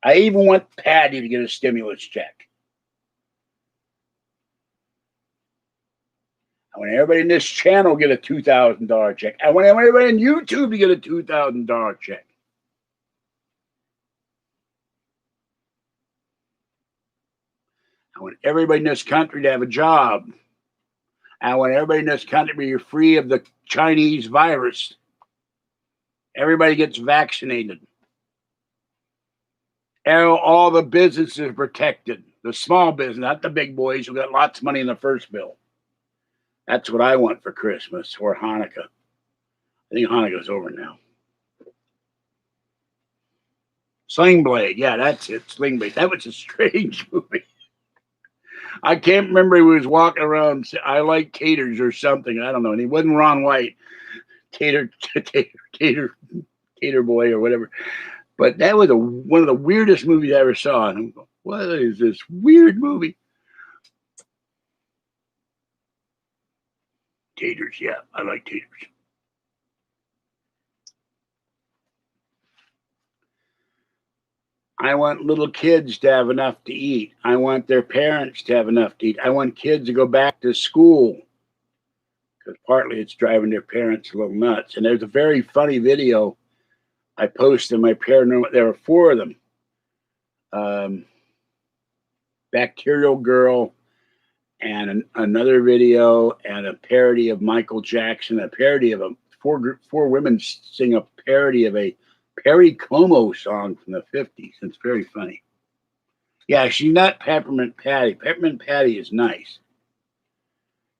I even want Patty to get a stimulus check. I want everybody in this channel to get a $2,000 check. I want everybody on YouTube to get a $2,000 check. I want everybody in this country to have a job. I want everybody in this country to be free of the Chinese virus. Everybody gets vaccinated. All the businesses protected. The small business, not the big boys who got lots of money in the first bill. That's what I want for Christmas or Hanukkah. I think Hanukkah's over now. Sling Blade. Yeah, that's it. Sling Blade. That was a strange movie. I can't remember. He was walking around. I like taters or something. I don't know. And he wasn't Ron White. Tater boy or whatever. But that was one of the weirdest movies I ever saw. And I'm going, what is this weird movie? Taters. Yeah, I like taters. I want little kids to have enough to eat. I want their parents to have enough to eat. I want kids to go back to school because partly it's driving their parents a little nuts. And there's a very funny video I posted in my paranormal. There were 4 of them. Bacterial Girl and another video and a parody of Michael Jackson, a parody of 4 women sing a parody of a Perry Como song from the 50s. It's very funny. Yeah, she's not Peppermint Patty. Peppermint Patty is nice.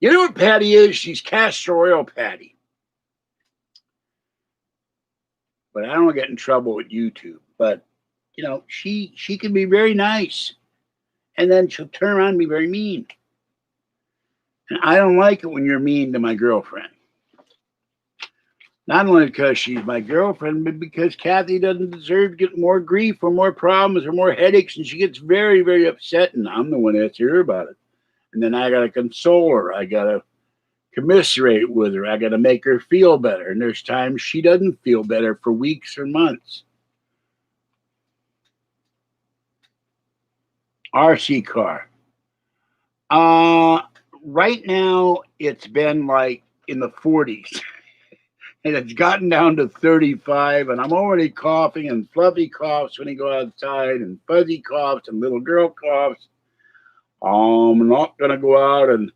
You know what Patty is? She's castor oil Patty. But I don't want to get in trouble with YouTube. But, you know, she can be very nice. And then she'll turn around and be very mean. And I don't like it when you're mean to my girlfriend. Not only because she's my girlfriend, but because Kathy doesn't deserve to get more grief or more problems or more headaches. And she gets very, very upset. And I'm the one that has to hear about it. And then I got to console her. I got to commiserate with her. I got to make her feel better. And there's times she doesn't feel better for weeks or months. RC car. Right now, it's been like in the 40s. And it's gotten down to 35, and I'm already coughing, and Fluffy coughs when he goes outside, and Fuzzy coughs, and little girl coughs. I'm not going to go out and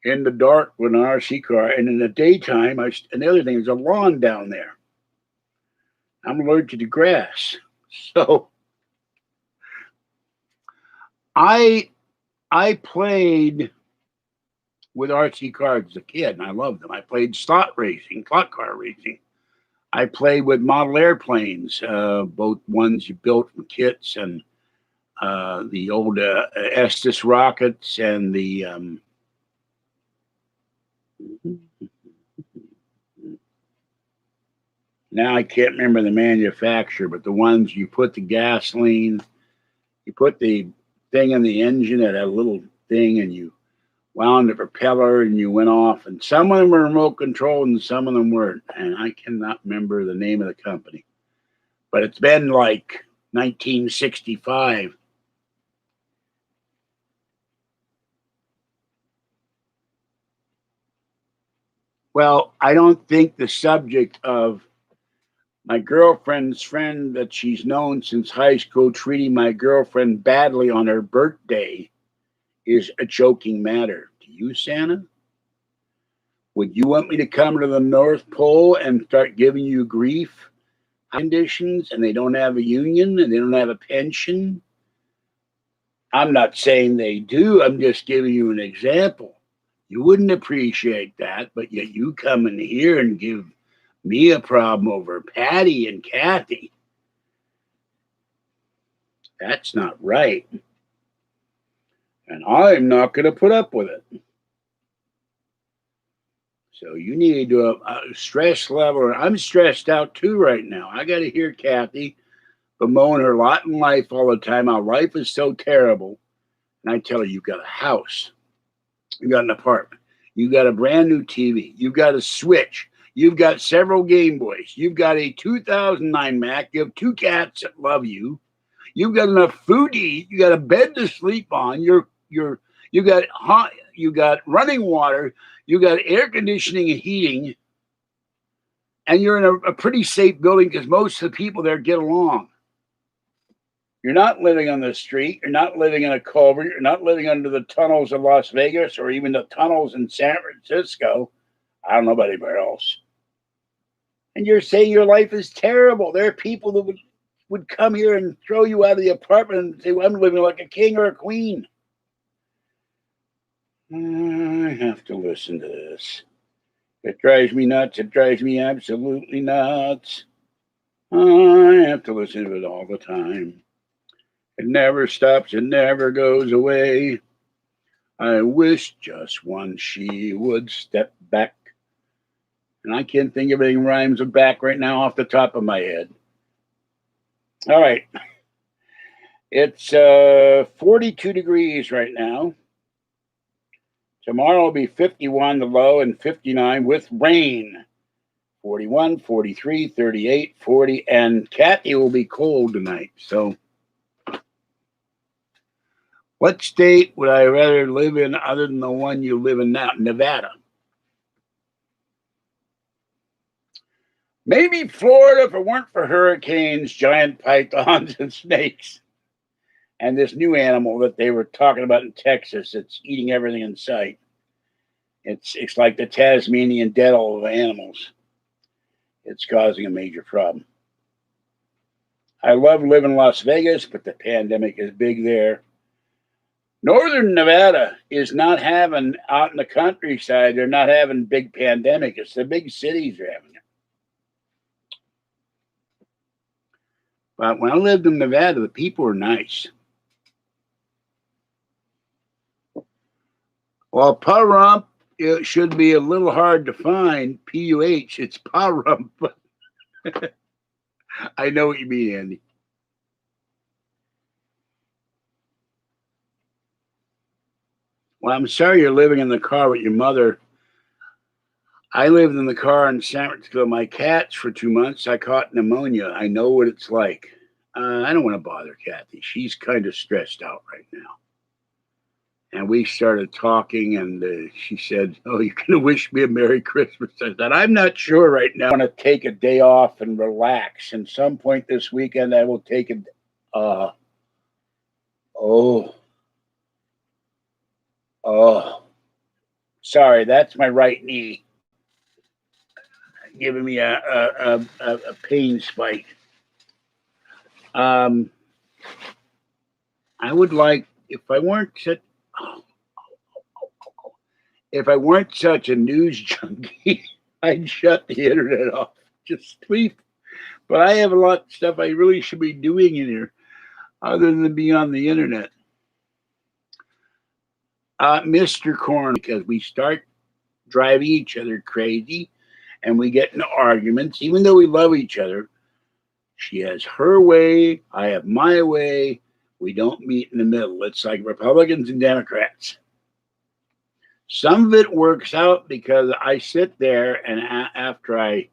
in the dark with an RC car. And in the daytime, and the other thing is a lawn down there. I'm allergic to grass. So I played with RC cars as a kid, and I loved them. I played slot car racing. I played with model airplanes, both ones you built from kits and the old Estes rockets and the now I can't remember the manufacturer, but the ones you put the gasoline, you put the thing in the engine that had a little thing, and you wound the propeller and you went off. And some of them were remote controlled and some of them weren't. And I cannot remember the name of the company. But it's been like 1965. Well, I don't think the subject of my girlfriend's friend that she's known since high school treating my girlfriend badly on her birthday is a joking matter. To you, Santa? Would you want me to come to the North Pole and start giving you grief conditions and they don't have a union and they don't have a pension? I'm not saying they do. I'm just giving you an example. You wouldn't appreciate that, but yet you come in here and give me a problem over Patty and Kathy. That's not right. And I'm not going to put up with it. So you need to stress level. I'm stressed out too right now. I got to hear Kathy bemoan her lot in life all the time. How life is so terrible. And I tell her, you've got a house. You got an apartment. You got a brand new TV. You've got a Switch. You've got several Game Boys. You've got a 2009 Mac. You have 2 cats that love you. You've got enough food to eat. You got a bed to sleep on. You got hot. You got running water. You got air conditioning and heating, and you're in a pretty safe building because most of the people there get along. You're not living on the street. You're not living in a culvert. You're not living under the tunnels of Las Vegas or even the tunnels in San Francisco. I don't know about anywhere else. And you're saying your life is terrible. There are people that would come here and throw you out of the apartment and say, well, I'm living like a king or a queen. I have to listen to this. It drives me nuts. It drives me absolutely nuts. I have to listen to it all the time. It never stops. It never goes away. I wish just once she would step back. And I can't think of anything rhymes with back right now off the top of my head. All right. It's 42 degrees right now. Tomorrow will be 51 the low and 59 with rain. 41, 43, 38, 40. And Kathy will be cold tonight. So what state would I rather live in other than the one you live in now? Nevada. Maybe Florida if it weren't for hurricanes, giant pythons, and snakes. And this new animal that they were talking about in Texas, it's eating everything in sight. It's like the Tasmanian devil of animals. It's causing a major problem. I love living in Las Vegas, but the pandemic is big there. Northern Nevada is not having, out in the countryside, they're not having big pandemic. It's the big cities are having it. But when I lived in Nevada, the people were nice. Well, Pahrump, it should be a little hard to find. P-U-H, it's Pahrump. I know what you mean, Andy. Well, I'm sorry you're living in the car with your mother. I lived in the car in San Francisco. My cats for 2 months. I caught pneumonia. I know what it's like. I don't want to bother Kathy. She's kind of stressed out right now. And we started talking, and she said, oh, you're going to wish me a Merry Christmas. I said, I'm not sure right now. I want to take a day off and relax. And some point this weekend, I will take a, sorry, that's my right knee giving me a pain spike. I would like, if I weren't such a news junkie, I'd shut the internet off. Just sleep. But I have a lot of stuff I really should be doing in here other than be on the internet. Mr. Corn, because we start driving each other crazy and we get into arguments, even though we love each other. She has her way, I have my way. We don't meet in the middle. It's like Republicans and Democrats. Some of it works out because I sit there and after I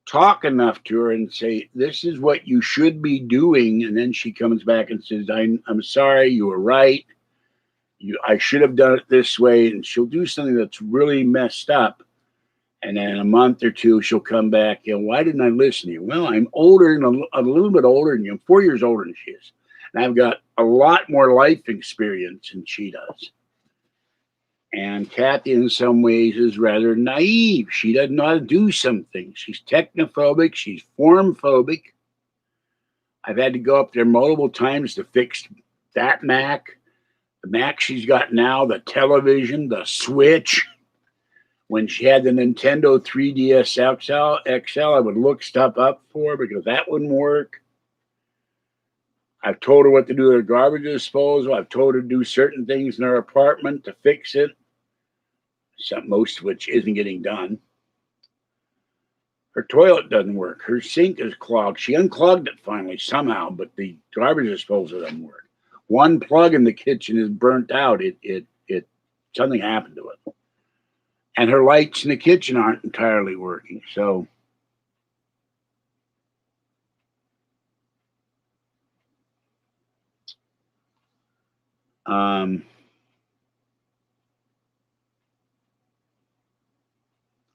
talk enough to her and say, this is what you should be doing. And then she comes back and says, I'm sorry, you were right. I should have done it this way. And she'll do something that's really messed up. And then in a month or two, she'll come back. Why didn't I listen to you? Well, I'm older and a little bit older than you. I'm 4 years older than she is. And I've got a lot more life experience than she does. And Kathy, in some ways, is rather naive. She doesn't know how to do some things. She's technophobic. She's form phobic. I've had to go up there multiple times to fix that Mac. The Mac she's got now, the television, the Switch. When she had the Nintendo 3DS XL, I would look stuff up for her because that wouldn't work. I've told her what to do with her garbage disposal. I've told her to do certain things in her apartment to fix it. Most of which isn't getting done. Her toilet doesn't work. Her sink is clogged. She unclogged it finally somehow, but the garbage disposal doesn't work. One plug in the kitchen is burnt out. Something happened to it. And her lights in the kitchen aren't entirely working. So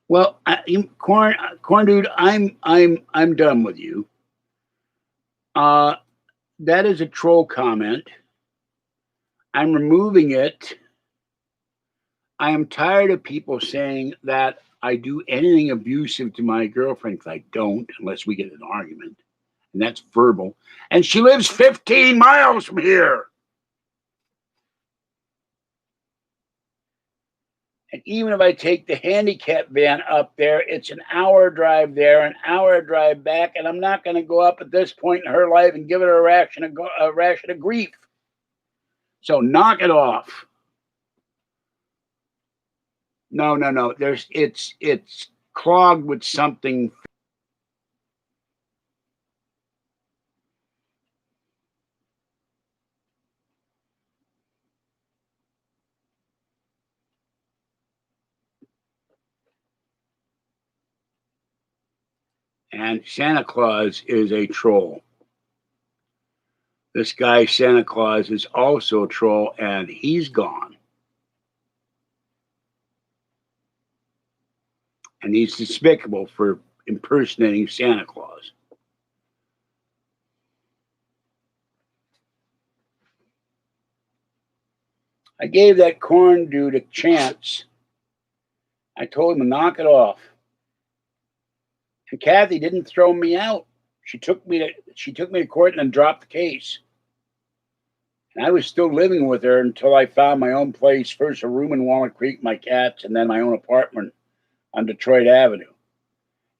well, corn dude, I'm done with you. That is a troll comment. I'm removing it. I am tired of people saying that I do anything abusive to my girlfriend, because I don't, unless we get in an argument, and that's verbal. And she lives 15 miles from here. And even if I take the handicap van up there, it's an hour drive there, an hour drive back, and I'm not going to go up at this point in her life and give her a ration of grief. So knock it off. No. It's clogged with something. And Santa Claus is a troll. This guy, Santa Claus, is also a troll, and he's gone. And he's despicable for impersonating Santa Claus. I gave that corn dude a chance. I told him to knock it off. And Kathy didn't throw me out. She took me to court and then dropped the case. And I was still living with her until I found my own place, first a room in Walnut Creek, my cats, and then my own apartment on Detroit Avenue.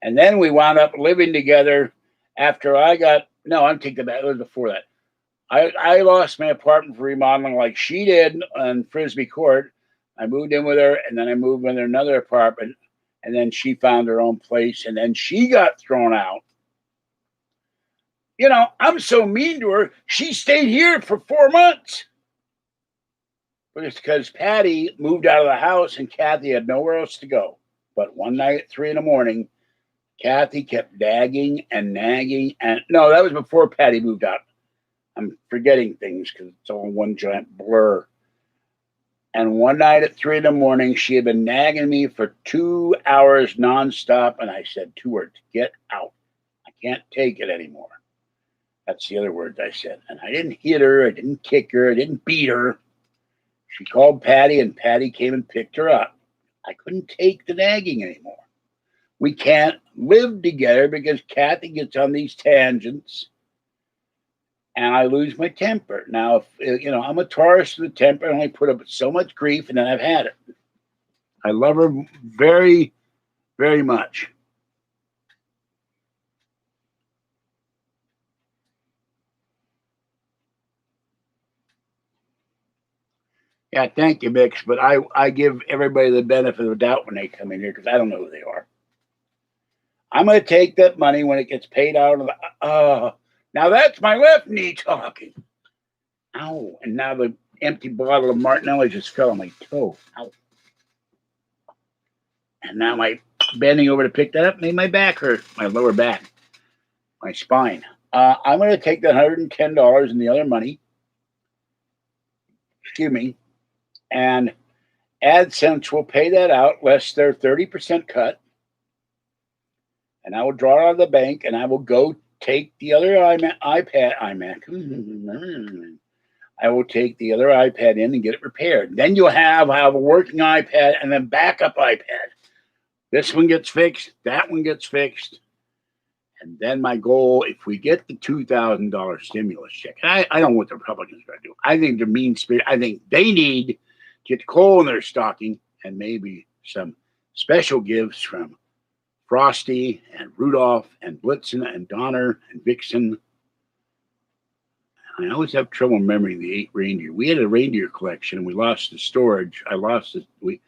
And then we wound up living together after I got, no, I'm taking that, it was before that. I lost my apartment for remodeling like she did on Frisbee Court. I moved in with her, and then I moved in another apartment, and then she found her own place, and then she got thrown out. You know, I'm so mean to her, she stayed here for 4 months. But it's because Patty moved out of the house and Kathy had nowhere else to go. But one night at 3 a.m, Kathy kept nagging and nagging. And no, that was before Patty moved out. I'm forgetting things because it's all one giant blur. And one night at 3 a.m, she had been nagging me for 2 hours nonstop. And I said to her, get out. I can't take it anymore. That's the other words I said. And I didn't hit her. I didn't kick her. I didn't beat her. She called Patty, and Patty came and picked her up. I couldn't take the nagging anymore. We can't live together because Kathy gets on these tangents and I lose my temper. Now, I'm a Taurus with a temper. I only put up with so much grief, and then I've had it. I love her very, very much. Yeah, thank you, Mix. But I give everybody the benefit of the doubt when they come in here because I don't know who they are. I'm going to take that money when it gets paid out of the. Now that's my left knee talking. Ow! And now the empty bottle of Martinelli just fell on my toe. Ow! And now my bending over to pick that up made my back hurt, my lower back, my spine. I'm going to take that $110 and the other money. Excuse me. And AdSense will pay that out less their 30% cut. And I will draw it out of the bank, and I will go take the other iMac. I will take the other iPad in and get it repaired. Then you'll have a working iPad and then backup iPad. This one gets fixed. That one gets fixed. And then my goal, if we get the $2,000 stimulus check, I don't know what the Republicans are going to do. I think they're mean spirit. I think they need to get coal in their stocking and maybe some special gifts from Frosty and Rudolph and Blitzen and Donner and Vixen. I always have trouble remembering the 8 reindeer. We had a reindeer collection and we lost the storage. We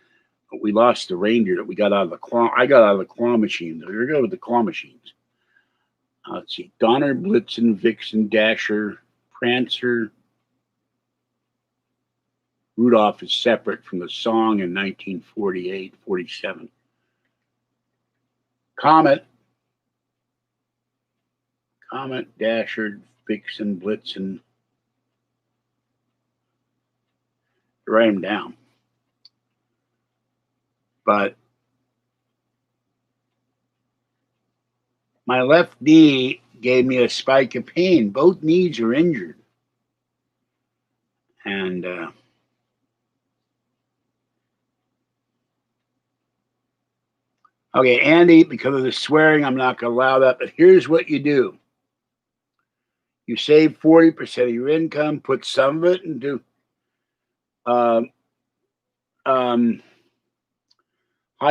lost the reindeer that we got out of the claw. I got out of the claw machines. We go with the claw machines. Let's see. Donner, Blitzen, Vixen, Dasher, Prancer, Rudolph is separate from the song in 1948, 47. Comet, Dasher, Vixen, Blitzen. Write them down. But my left knee gave me a spike of pain. Both knees are injured. And okay, Andy, because of the swearing, I'm not going to allow that. But here's what you do. You save 40% of your income, put some of it into high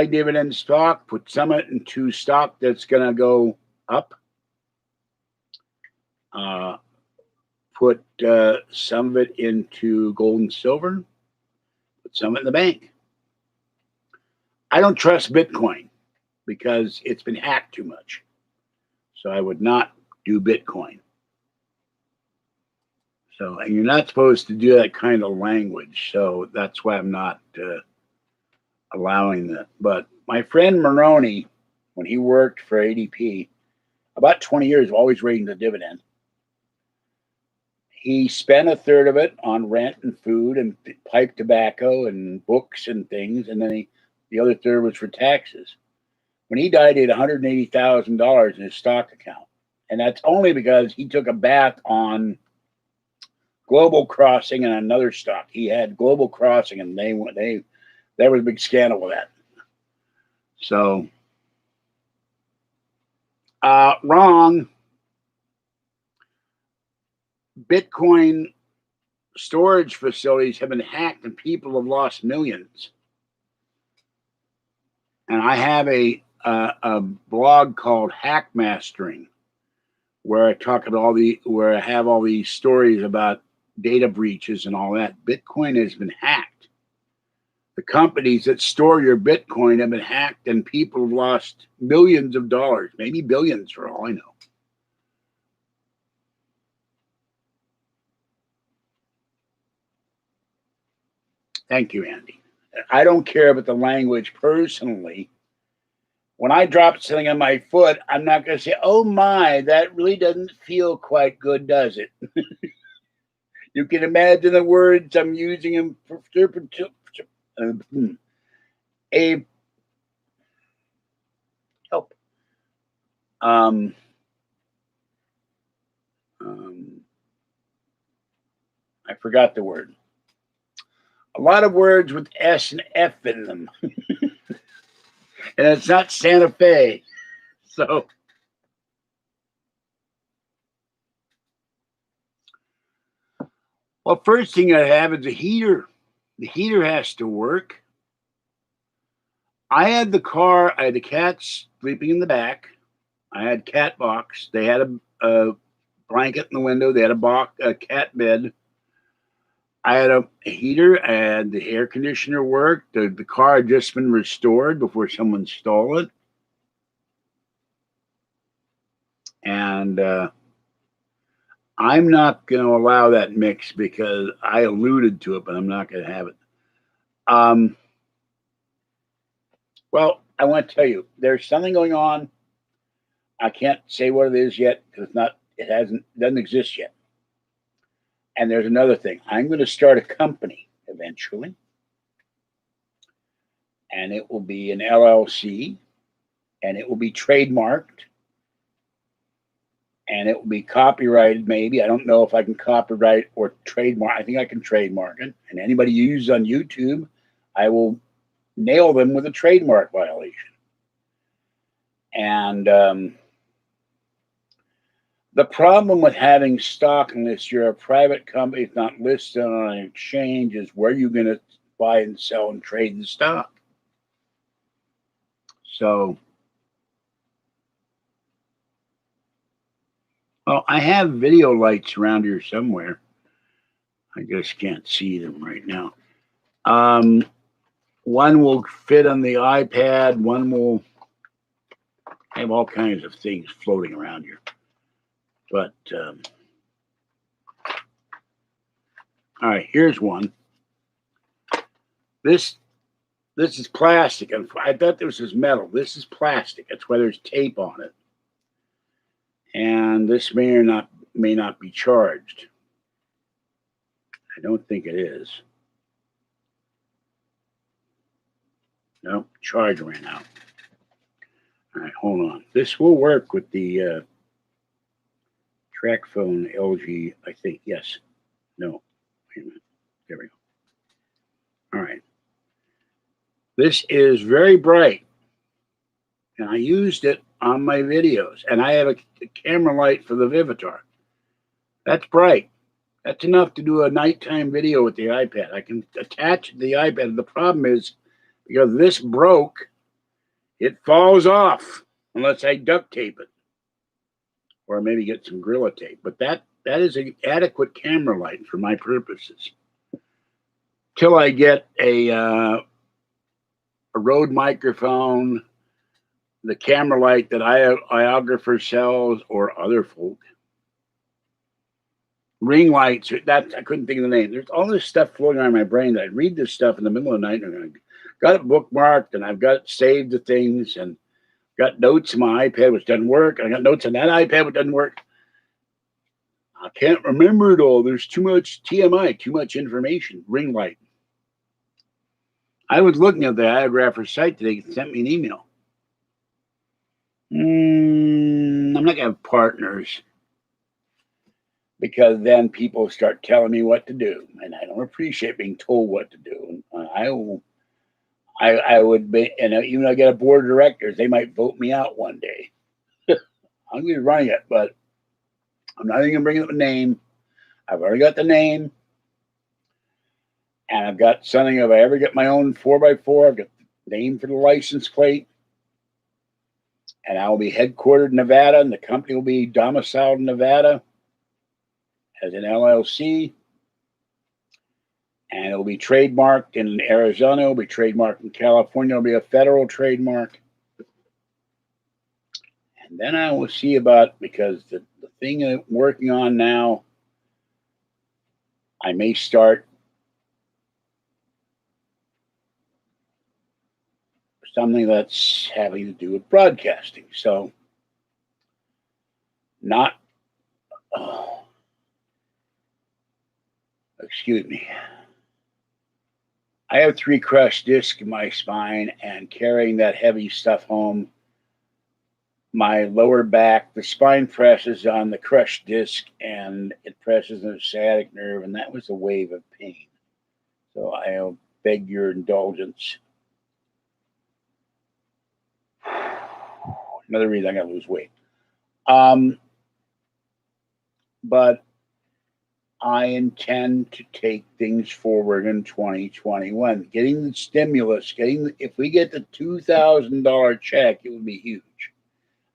dividend stock, put some of it into stock that's going to go up. Put some of it into gold and silver, put some of it in the bank. I don't trust Bitcoin because it's been hacked too much. So I would not do Bitcoin. So, and you're not supposed to do that kind of language. So that's why I'm not allowing that. But my friend Maroney, when he worked for ADP, about 20 years, always raising the dividend. He spent a third of it on rent and food and pipe tobacco and books and things. And then the other third was for taxes. When he died, he had $180,000 in his stock account. And that's only because he took a bath on Global Crossing and another stock. He had Global Crossing, and there was a big scandal with that. So, wrong. Bitcoin storage facilities have been hacked, and people have lost millions. And I have a blog called Hack Mastering, where I talk about where I have all these stories about data breaches and all that. Bitcoin has been hacked. The companies that store your Bitcoin have been hacked, and people have lost millions of dollars, maybe billions for all I know. Thank you, Andy. I don't care about the language personally. When I drop something on my foot, I'm not going to say, oh my, that really doesn't feel quite good, does it? You can imagine the words I'm using them for a help. I forgot the word. A lot of words with S and F in them. And it's not Santa Fe. So, well, first thing I have is a heater. The heater has to work. I had the cats sleeping in the back. I had cat box. They had a blanket in the window. They had a cat bed. I had a heater, and the air conditioner worked. The car had just been restored before someone stole it. And I'm not going to allow that mix because I alluded to it, but I'm not going to have it. Well, I want to tell you, there's something going on. I can't say what it is yet because it doesn't exist yet. And there's another thing. I'm going to start a company eventually. And it will be an LLC. And it will be trademarked. And it will be copyrighted, maybe. I don't know if I can copyright or trademark. I think I can trademark it. And anybody who uses on YouTube, I will nail them with a trademark violation. And the problem with having stock, unless you're a private company, it's not listed on an exchange, is where you're going to buy and sell and trade the stock. So, well, I have video lights around here somewhere. I just can't see them right now. One will fit on the iPad. One will have all kinds of things floating around here. But, all right, here's one. This is plastic. And I thought this was metal. This is plastic. That's why there's tape on it. And this may or may not be charged. I don't think it is. No, charge ran out. All right, hold on. This will work with the TracFone LG, I think. Yes. No. Wait a minute. There we go. All right. This is very bright. And I used it on my videos. And I have a camera light for the Vivitar. That's bright. That's enough to do a nighttime video with the iPad. I can attach the iPad. The problem is, because this broke, it falls off unless I duct tape it. Or maybe get some Gorilla Tape. But that is an adequate camera light for my purposes. Till I get a Rode microphone, the camera light that Iographer sells, or other folk. Ring lights, that I couldn't think of the name. There's all this stuff floating around my brain that I read this stuff in the middle of the night and I got it bookmarked and I've got it saved to things and got notes on my iPad which doesn't work. I got notes on that iPad which doesn't work. I can't remember it all. There's too much TMI, too much information. Ring light. I was looking at the Iographer site today. It sent me an email. I'm not going to have partners because then people start telling me what to do, and I don't appreciate being told what to do. I would be, and even though I get a board of directors, they might vote me out one day. I'm going to be running it, but I'm not even going to bring up a name. I've already got the name, and I've got something. If I ever get my own 4x4, I've got the name for the license plate. And I will be headquartered in Nevada, and the company will be domiciled in Nevada as an LLC. And it will be trademarked in Arizona. It will be trademarked in California. It will be a federal trademark. And then I will see about, because the thing I'm working on now, I may start something that's having to do with broadcasting. So, excuse me. I have 3 crushed discs in my spine, and carrying that heavy stuff home, my lower back, the spine presses on the crushed disc, and it presses on the sciatic nerve, and that was a wave of pain. So I beg your indulgence. Another reason I got to lose weight. But I intend to take things forward in 2021. Getting the stimulus, if we get the $2,000 check, it would be huge.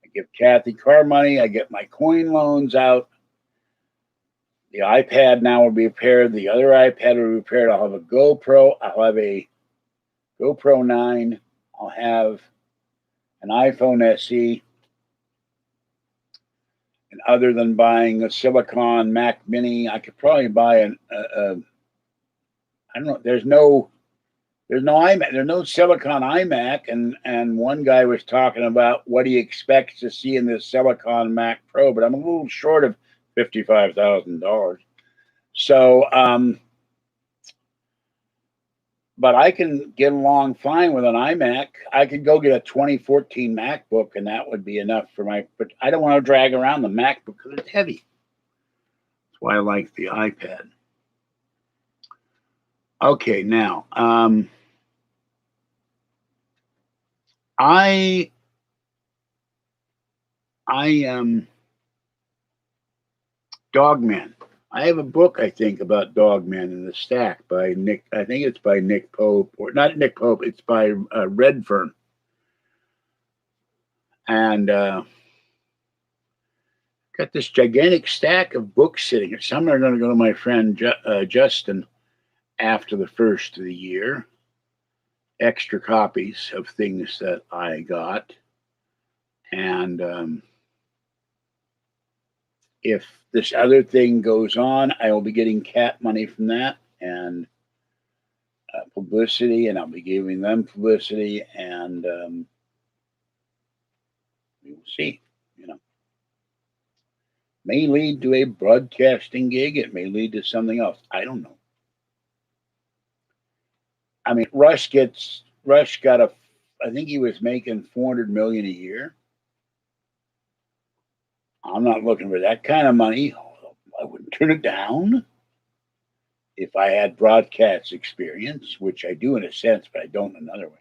I give Kathy car money. I get my coin loans out. The iPad now will be repaired. The other iPad will be repaired. I'll have a GoPro. I'll have a GoPro 9. I'll have an iPhone SE. And other than buying a Silicon Mac Mini, I could probably buy I don't know. There's no iMac. There's no Silicon iMac. And one guy was talking about what he expects to see in this Silicon Mac Pro, but I'm a little short of $55,000. So, but I can get along fine with an iMac. I could go get a 2014 MacBook, and that would be enough for but I don't want to drag around the MacBook because it's heavy. That's why I like the iPad. Okay, now, Dogman. I have a book, I think, about Dogman in the stack by Nick. I think it's by Nick Pope, or not Nick Pope. It's by Redfern. And got this gigantic stack of books sitting here. Some are going to go to my friend Justin after the first of the year. Extra copies of things that I got. And if this other thing goes on, I will be getting cat money from that. And publicity, and I'll be giving them publicity, and we will see. You know, may lead to a broadcasting gig. It may lead to something else. I don't know. I mean, Rush got a. I think he was making 400 million a year. I'm not looking for that kind of money. I wouldn't turn it down if I had broadcast experience, which I do in a sense, but I don't in another way.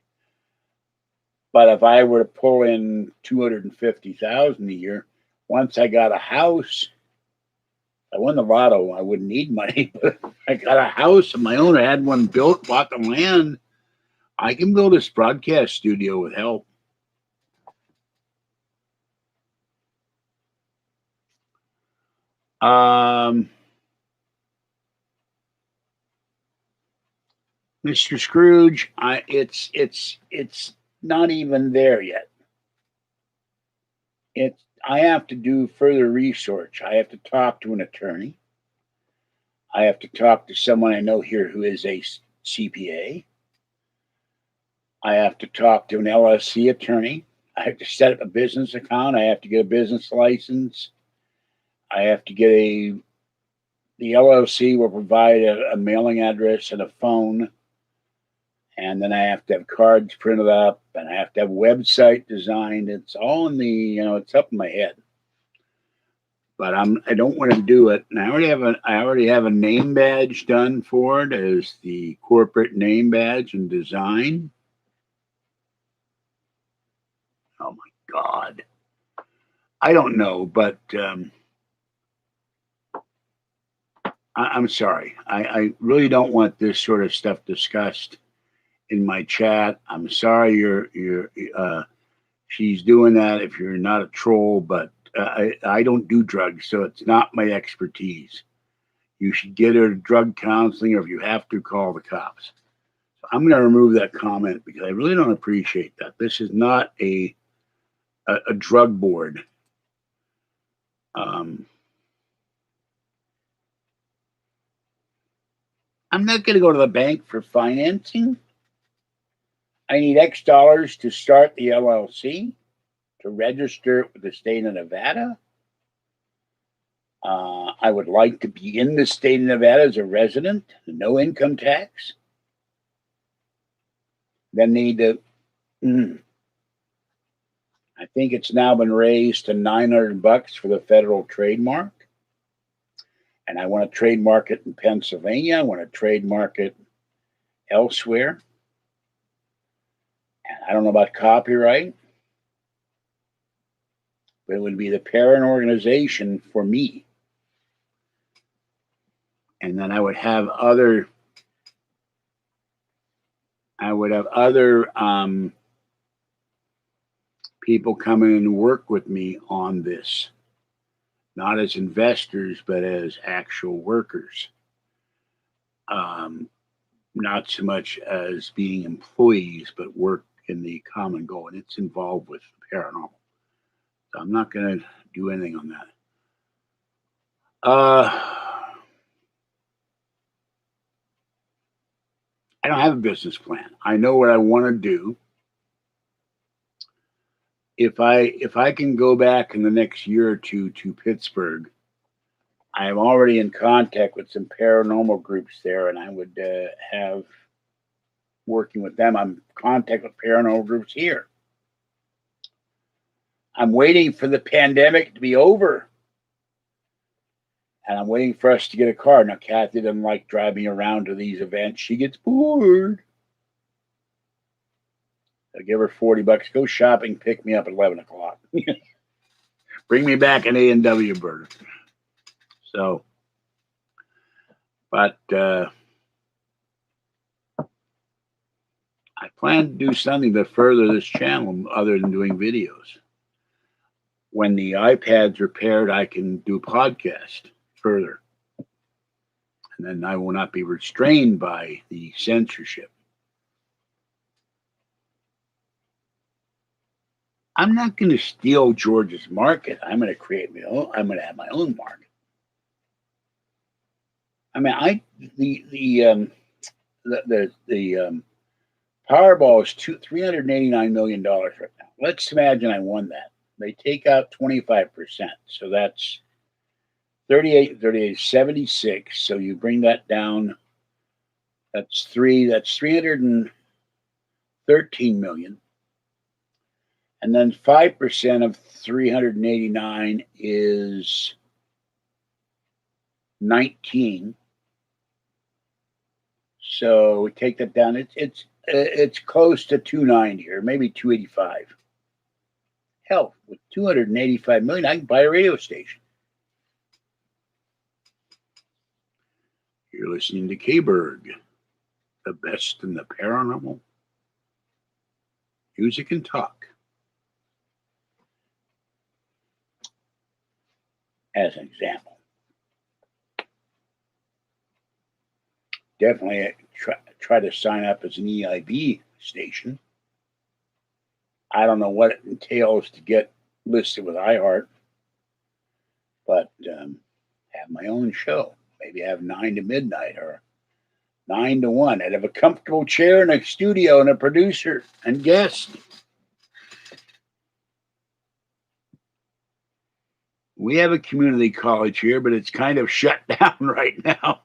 But if I were to pull in 250,000 a year, once I got a house, I won the lotto. I wouldn't need money, but I got a house of my own. I had one built, bought the land. I can build this broadcast studio with help. Mr. Scrooge, it's not even there yet. I have to do further research. I have to talk to an attorney. I have to talk to someone I know here who is a CPA. I have to talk to an LLC attorney. I have to set up a business account. I have to get a business license. I have to get the LLC will provide a mailing address and a phone. And then I have to have cards printed up, and I have to have a website designed. It's all in the, it's up in my head. But I don't want to do it. And I already have a name badge done for it as the corporate name badge and design. Oh my God. I don't know, but I'm sorry. I really don't want this sort of stuff discussed in my chat. I'm sorry she's doing that if you're not a troll, but I don't do drugs, so it's not my expertise. You should get her drug counseling, or if you have to, call the cops. So I'm going to remove that comment because I really don't appreciate that. This is not a drug board. I'm not going to go to the bank for financing. I need X dollars to start the LLC, to register it with the state of Nevada. I would like to be in the state of Nevada as a resident, no income tax. Then need to, I think it's now been raised to $900 for the federal trademark. And I want to trademark it in Pennsylvania. I want to trademark it elsewhere. And I don't know about copyright, but it would be the parent organization for me. And then I would have other people come in and work with me on this, not as investors, but as actual workers. Not so much as being employees, but work in the common goal, and it's involved with paranormal. So I'm not going to do anything on that. I don't have a business plan. I know what I want to do. If I can go back in the next year or two to Pittsburgh, I am already in contact with some paranormal groups there, and I would have working with them. I'm in contact with paranormal groups here. I'm waiting for the pandemic to be over, and I'm waiting for us to get a car. Now, Kathy doesn't like driving around to these events. She gets bored. I'll give her $40. Go shopping, pick me up at 11 o'clock. Bring me back an A&W burger. So, but I plan to do something to further this channel other than doing videos. When the iPads are paired, I can do a podcast further. And then I will not be restrained by the censorship. I'm not going to steal George's market. I'm going to create my own. I'm going to have my own market. I mean, the Powerball is $389 million right now. Let's imagine I won that. They take out 25%, so that's 38, 76. So you bring that down. That's 313 million. And then 5% of 389 is 19. So we take that down. It's close to 290 or maybe 285. Hell, with 285 million, I can buy a radio station. You're listening to K-Berg, the best in the paranormal music and talk. As an example, definitely try to sign up as an EIB station. I don't know what it entails to get listed with iHeart, but have my own show. Maybe have 9 to midnight or 9 to 1. I'd have a comfortable chair and a studio and a producer and guest. We have a community college here, but it's kind of shut down right now.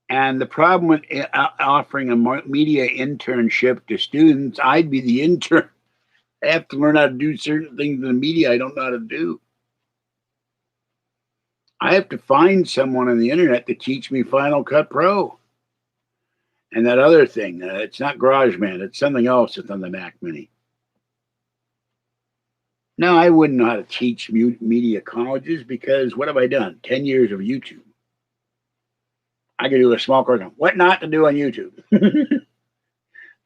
And the problem with offering a media internship to students, I'd be the intern. I have to learn how to do certain things in the media I don't know how to do. I have to find someone on the internet to teach me Final Cut Pro. And that other thing, it's not GarageBand, it's something else that's on the Mac Mini. No, I wouldn't know how to teach media colleges because what have I done? 10 years of YouTube. I could do a small course on what not to do on YouTube.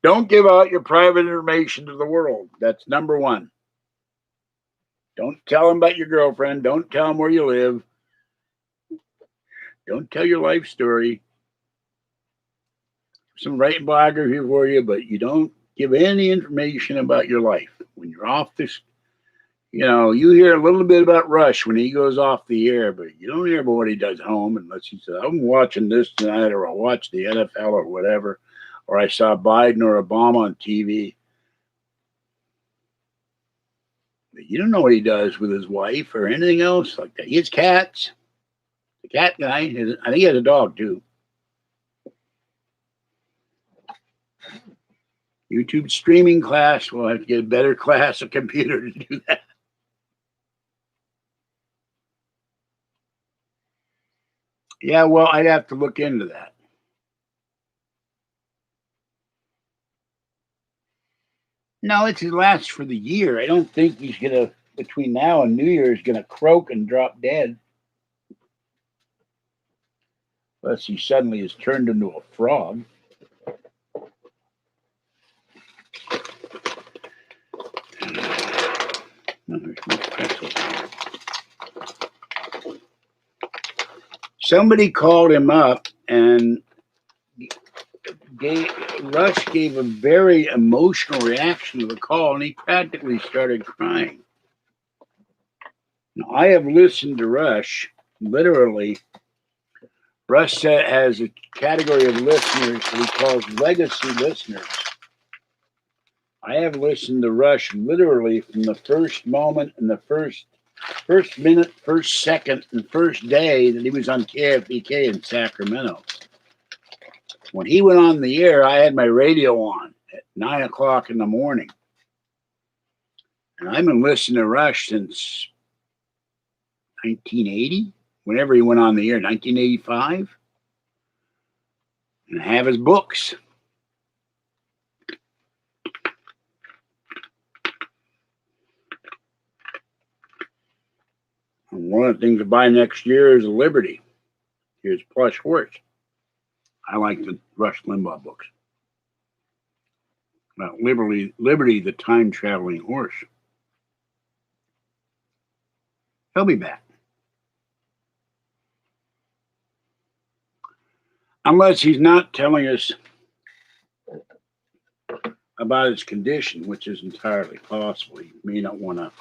Don't give out your private information to the world. That's number one. Don't tell them about your girlfriend. Don't tell them where you live. Don't tell your life story. Some writing biography for you, but you don't give any information about your life. When you're off this, you hear a little bit about Rush when he goes off the air, but you don't hear about what he does at home unless he says, I'm watching this tonight, or I'll watch the NFL or whatever, or I saw Biden or Obama on TV. But you don't know what he does with his wife or anything else like that. He has cats. The cat guy, I think he has a dog too. YouTube streaming class, we'll have to get a better class of computer to do that. Yeah, well, I'd have to look into that. No, it lasts for the year. I don't think he's gonna, between now and New Year's, gonna croak and drop dead. Unless he suddenly is turned into a frog. Somebody called him up and Rush gave a very emotional reaction to the call, and he practically started crying. Now, I have listened to Rush, literally. Rush has a category of listeners that he calls legacy listeners. I have listened to Rush literally from the first moment and the first minute, first second, and first day that he was on KFBK in Sacramento. When he went on the air, I had my radio on at 9 o'clock in the morning. And I've been listening to Rush since 1980, whenever he went on the air, 1985. And I have his books. And one of the things to buy next year is a Liberty. Here's Plush Horse. I like the Rush Limbaugh books. Liberty, the time-traveling horse. He'll be back. Unless he's not telling us about his condition, which is entirely possible. He may not want to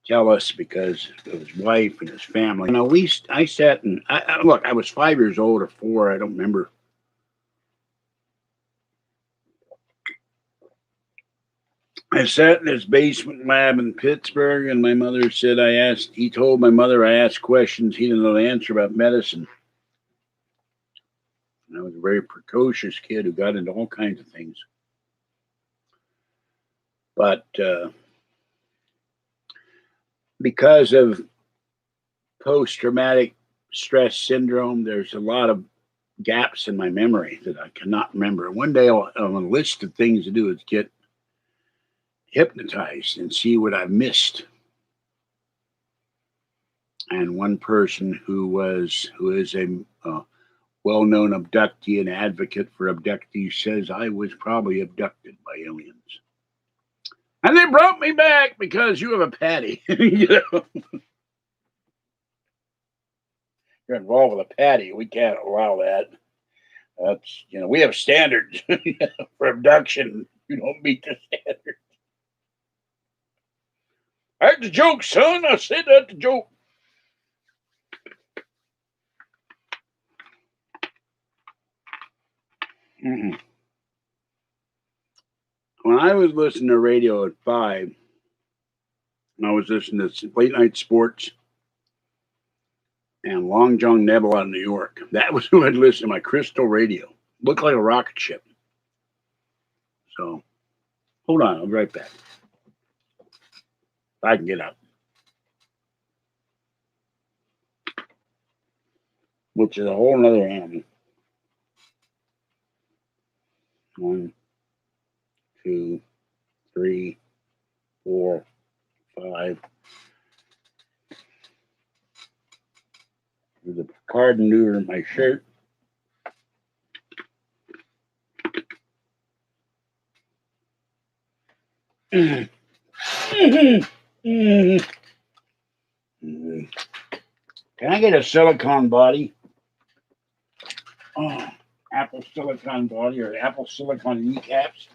tell us because of his wife and his family. I sat and look. I was 5 years old or 4. I don't remember. I sat in his basement lab in Pittsburgh, and my mother said he told my mother I asked questions he didn't know the answer about medicine. And I was a very precocious kid who got into all kinds of things. But because of post-traumatic stress syndrome, there's a lot of gaps in my memory that I cannot remember. One day on a list of things to do is get hypnotized and see what I missed. And one person who is a well-known abductee and advocate for abductees says I was probably abducted by aliens. And they brought me back because you have a patty. You know? You're involved with a patty. We can't allow that. That's, we have standards for abduction. You don't meet the standards. That's a joke, son. I said that's a joke. Mm-mm. When I was listening to radio at 5, I was listening to late night sports and Long John Nebel out of New York. That was who I'd listen to, my crystal radio. Looked like a rocket ship. So, hold on. I'll be right back. If I can get up. Which is a whole nother animal. 1, 2, 3, 4, 5. There's a card neuter in my shirt. Can I get a silicone body? Oh, apple silicone body or apple silicone kneecaps?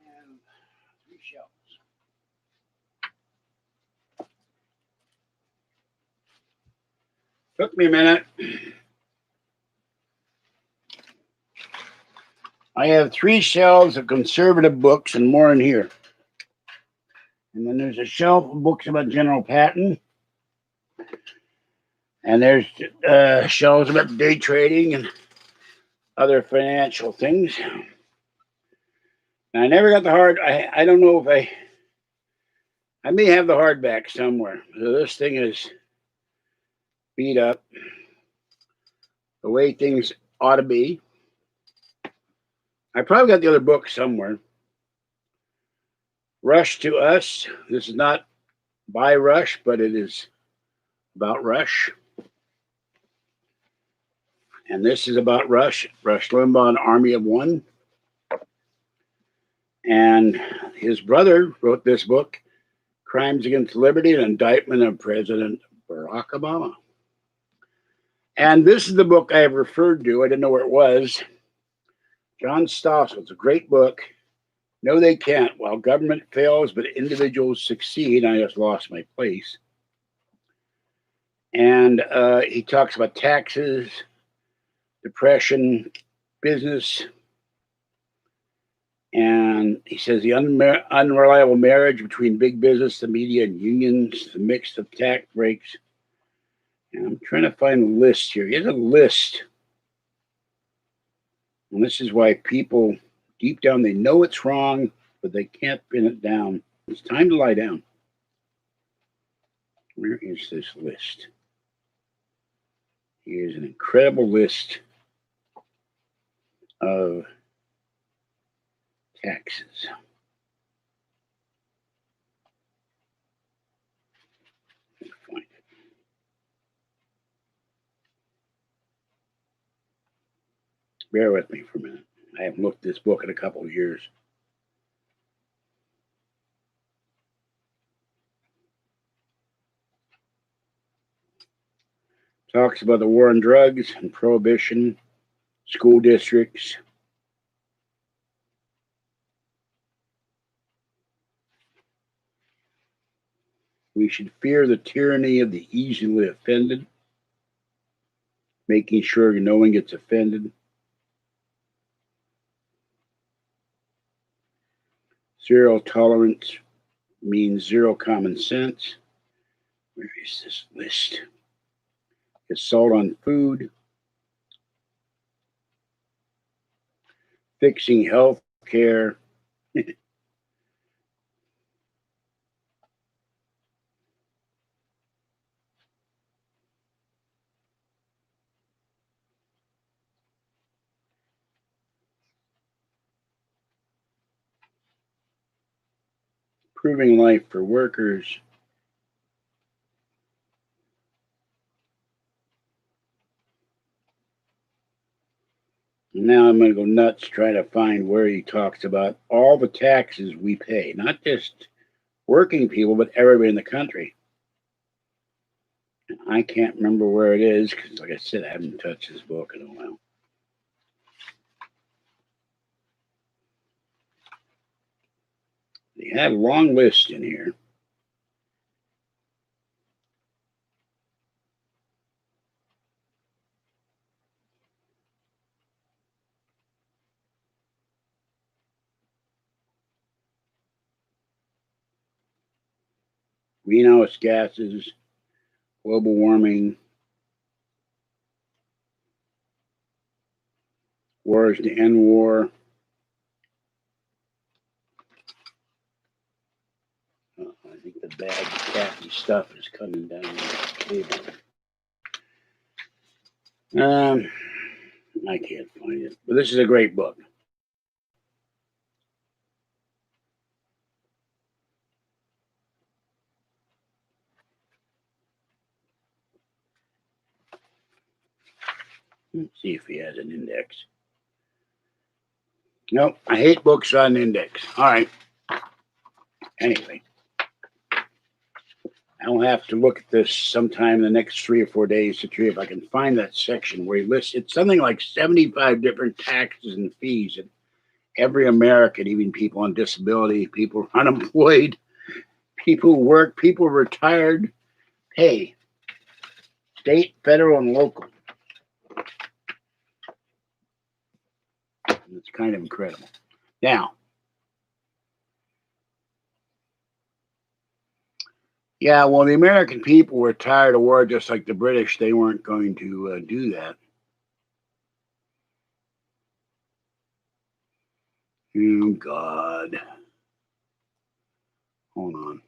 And 3 shells. Took me a minute. I have 3 shelves of conservative books and more in here. And then there's a shelf of books about General Patton. And there's shelves about day trading and other financial things. And I never got the hard. I don't know if I may have the hardback somewhere. So this thing is beat up the way things ought to be. I probably got the other book somewhere. Rush to Us. This is not by Rush, but it is about Rush. And this is about Rush Limbaugh, an Army of One. And his brother wrote this book, Crimes Against Liberty, an indictment of President Barack Obama. And this is the book I have referred to. I didn't know where it was. John Stossel. It's a great book. No, they can't. While government fails, but individuals succeed. I just lost my place. And he talks about taxes, depression, business. And he says the unreliable marriage between big business, the media, and unions, the mix of tax breaks. And I'm trying to find the list here. He has a list. And this is why people, deep down, they know it's wrong, but they can't pin it down. It's time to lie down. Where is this list? Here's an incredible list of taxes. Find it. Bear with me for a minute. I haven't looked at this book in a couple of years. Talks about the war on drugs and prohibition, school districts. We should fear the tyranny of the easily offended, making sure no one gets offended. Zero tolerance means zero common sense. Where is this list? Assault on food, fixing health care, improving life for workers. Now I'm going to go nuts trying to find where he talks about all the taxes we pay, not just working people, but everybody in the country. And I can't remember where it is because, like I said, I haven't touched this book in a while. They had a long list in here. Greenhouse gases, global warming, wars to end war. I think the bag of tacky stuff is coming down the table. I can't find it, but this is a great book. Let's see if he has an index. Nope, I hate books on index. All right. Anyway, I'll have to look at this sometime in the next 3 or 4 days to see if I can find that section where he lists it's something like 75 different taxes and fees that every American, even people on disability, people unemployed, people who work, people retired, pay. State, federal, and local. It's kind of incredible. Now, yeah, well, the American people were tired of war just like the British. They weren't going to do that. Oh, God. Hold on.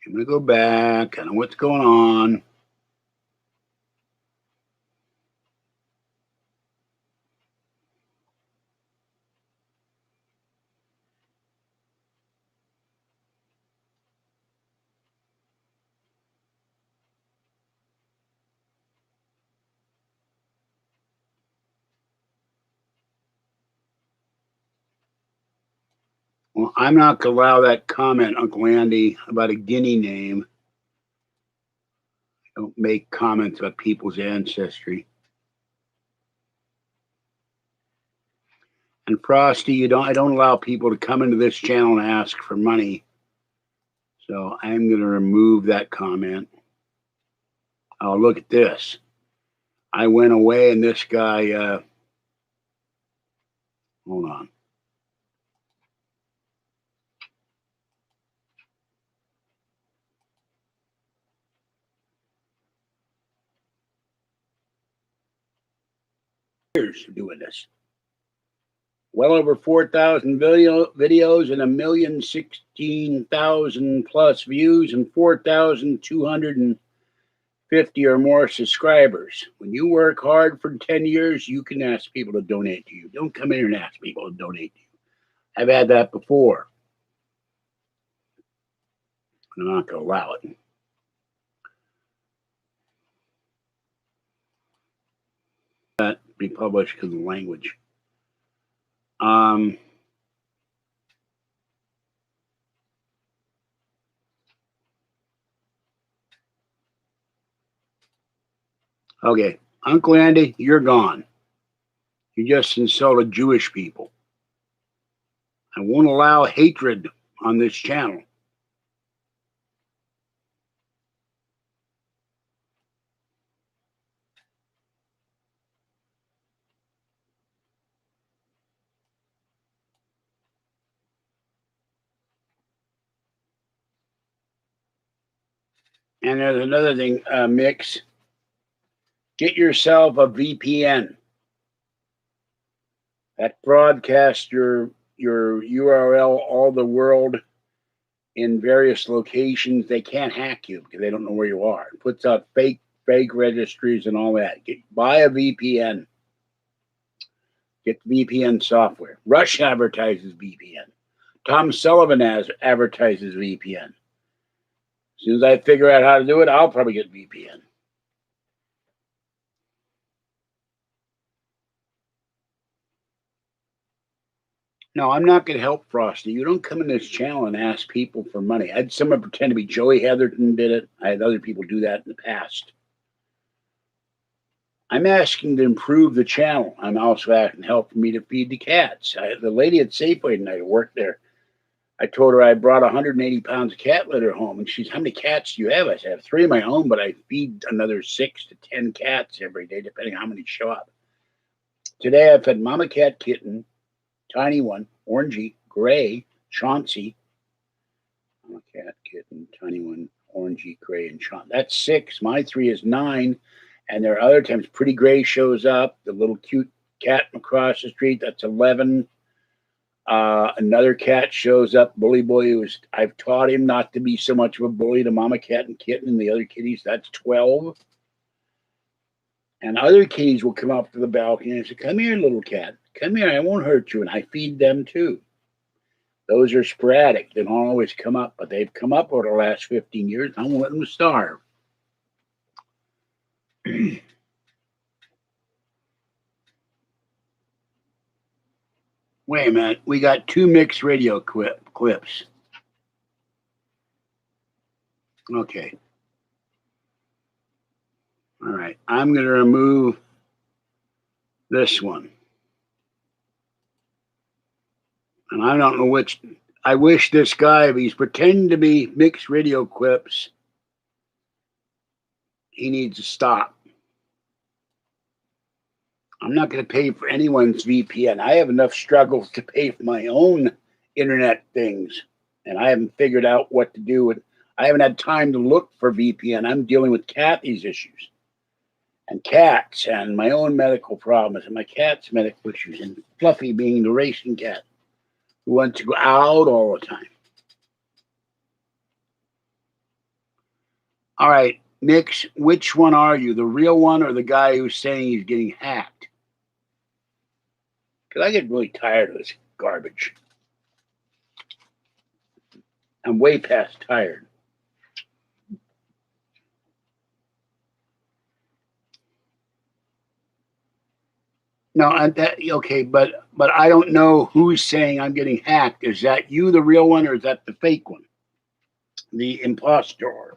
I'm going to go back. I know what's going on. Well, I'm not going to allow that comment, Uncle Andy, about a Guinea name. Don't make comments about people's ancestry. And Frosty, I don't allow people to come into this channel and ask for money. So I'm going to remove that comment. Oh, look at this. I went away and this guy, hold on. Years doing this. Well over 4,000 videos and 1,016,000 plus views and 4,250 or more subscribers. When you work hard for 10 years, you can ask people to donate to you. Don't come in here and ask people to donate to you. I've had that before. I'm not going to allow it. That be published because of the language. Okay, Uncle Andy, you're gone. You just insulted Jewish people. I won't allow hatred on this channel. And there's another thing, Mix. Get yourself a VPN. That broadcasts your URL all the world in various locations. They can't hack you because they don't know where you are. It puts out fake registries and all that. Buy a VPN. Get VPN software. Rush advertises VPN. Tom Sullivan advertises VPN. As soon as I figure out how to do it, I'll probably get VPN. No, I'm not going to help Frosty. You don't come in this channel and ask people for money. I had someone pretend to be Joey Heatherton did it. I had other people do that in the past. I'm asking to improve the channel. I'm also asking help for me to feed the cats. The lady at Safeway tonight who worked there, I told her I brought 180 pounds of cat litter home. And she's, how many cats do you have? I said, I have 3 of my own, but I feed another 6 to 10 cats every day, depending on how many show up. Today I fed Mama Cat Kitten, Tiny One, Orangey, Gray, Chauncey, Mama Cat Kitten, Tiny One, Orangey, Gray, and Chauncey. That's 6. My 3 is 9. And there are other times Pretty Gray shows up, the little cute cat across the street, that's 11. Another cat shows up, Bully Boy, I've taught him not to be so much of a bully to Mama Cat and Kitten and the other kitties, that's 12. And other kitties will come up to the balcony and say, come here, little cat. Come here, I won't hurt you. And I feed them too. Those are sporadic. They don't always come up, but they've come up over the last 15 years. I won't let them starve. Wait a minute. We got 2 mixed radio clips. Okay. All right. I'm going to remove this one. And I don't know which. I wish this guy, if he's pretending to be mixed radio clips, he needs to stop. I'm not going to pay for anyone's VPN. I have enough struggles to pay for my own internet things, and I haven't figured out what to do with. I haven't had time to look for VPN. I'm dealing with Kathy's issues and cats and my own medical problems and my cat's medical issues and Fluffy being the racing cat who wants to go out all the time. All right, Mix, which one are you? The real one or the guy who's saying he's getting hacked? Because I get really tired of this garbage. I'm way past tired. No, okay, but I don't know who's saying I'm getting hacked. Is that you, the real one, or is that the fake one, the impostor?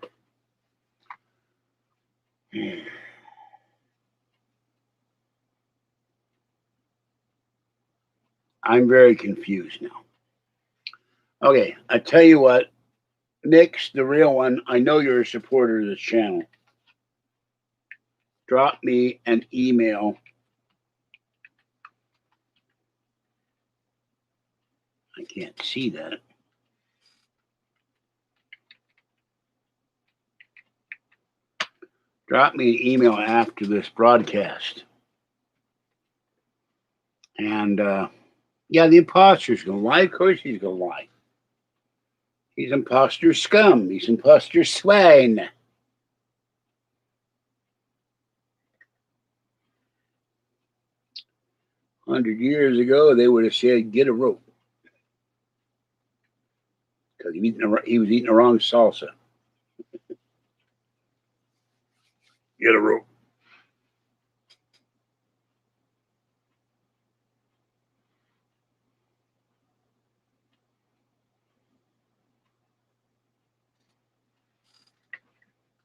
I'm very confused now. Okay, I tell you what, Nick's the real one. I know you're a supporter of this channel. Drop me an email. I can't see that. Drop me an email after this broadcast. And yeah, the imposter's gonna lie. Of course he's gonna lie. He's imposter scum. He's imposter swine. 100 years ago, they would have said, "Get a rope," because he was eating the wrong salsa. Get a rope.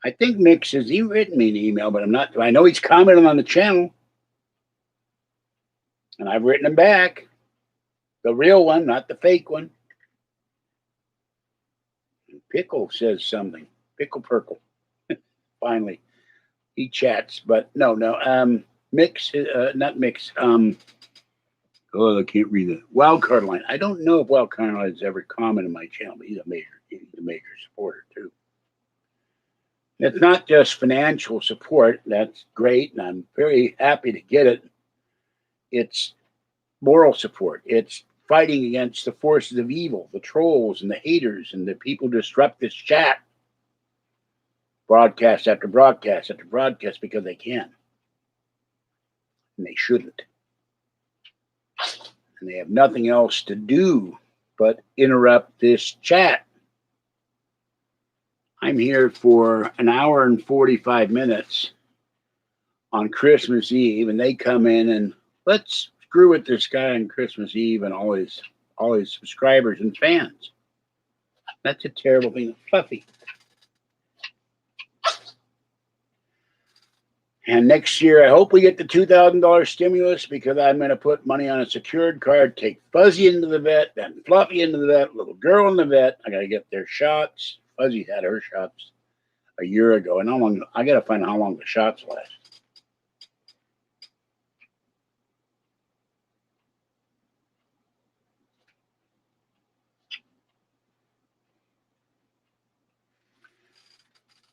I think Mix has written me an email, but I'm not. I know he's commenting on the channel, and I've written him back. The real one, not the fake one. Pickle says something. Pickle Perkle. Finally, he chats, but no. Mix, not Mix. Oh, I can't read the Wildcard Line. I don't know if Wildcard Line has ever commented on my channel, but he's a major supporter too. It's not just financial support. That's great, and I'm very happy to get it. It's moral support. It's fighting against the forces of evil, the trolls and the haters and the people who disrupt this chat, broadcast after broadcast after broadcast, because they can. And they shouldn't. And they have nothing else to do but interrupt this chat. I'm here for an hour and 45 minutes on Christmas Eve, and they come in and let's screw with this guy on Christmas Eve and all his subscribers and fans. That's a terrible thing. Fluffy. And next year, I hope we get the $2,000 stimulus, because I'm going to put money on a secured card, take Fuzzy into the vet, then Fluffy into the vet, little girl in the vet. I got to get their shots. Fuzzy had her shots a year ago, and I got to find out how long the shots last.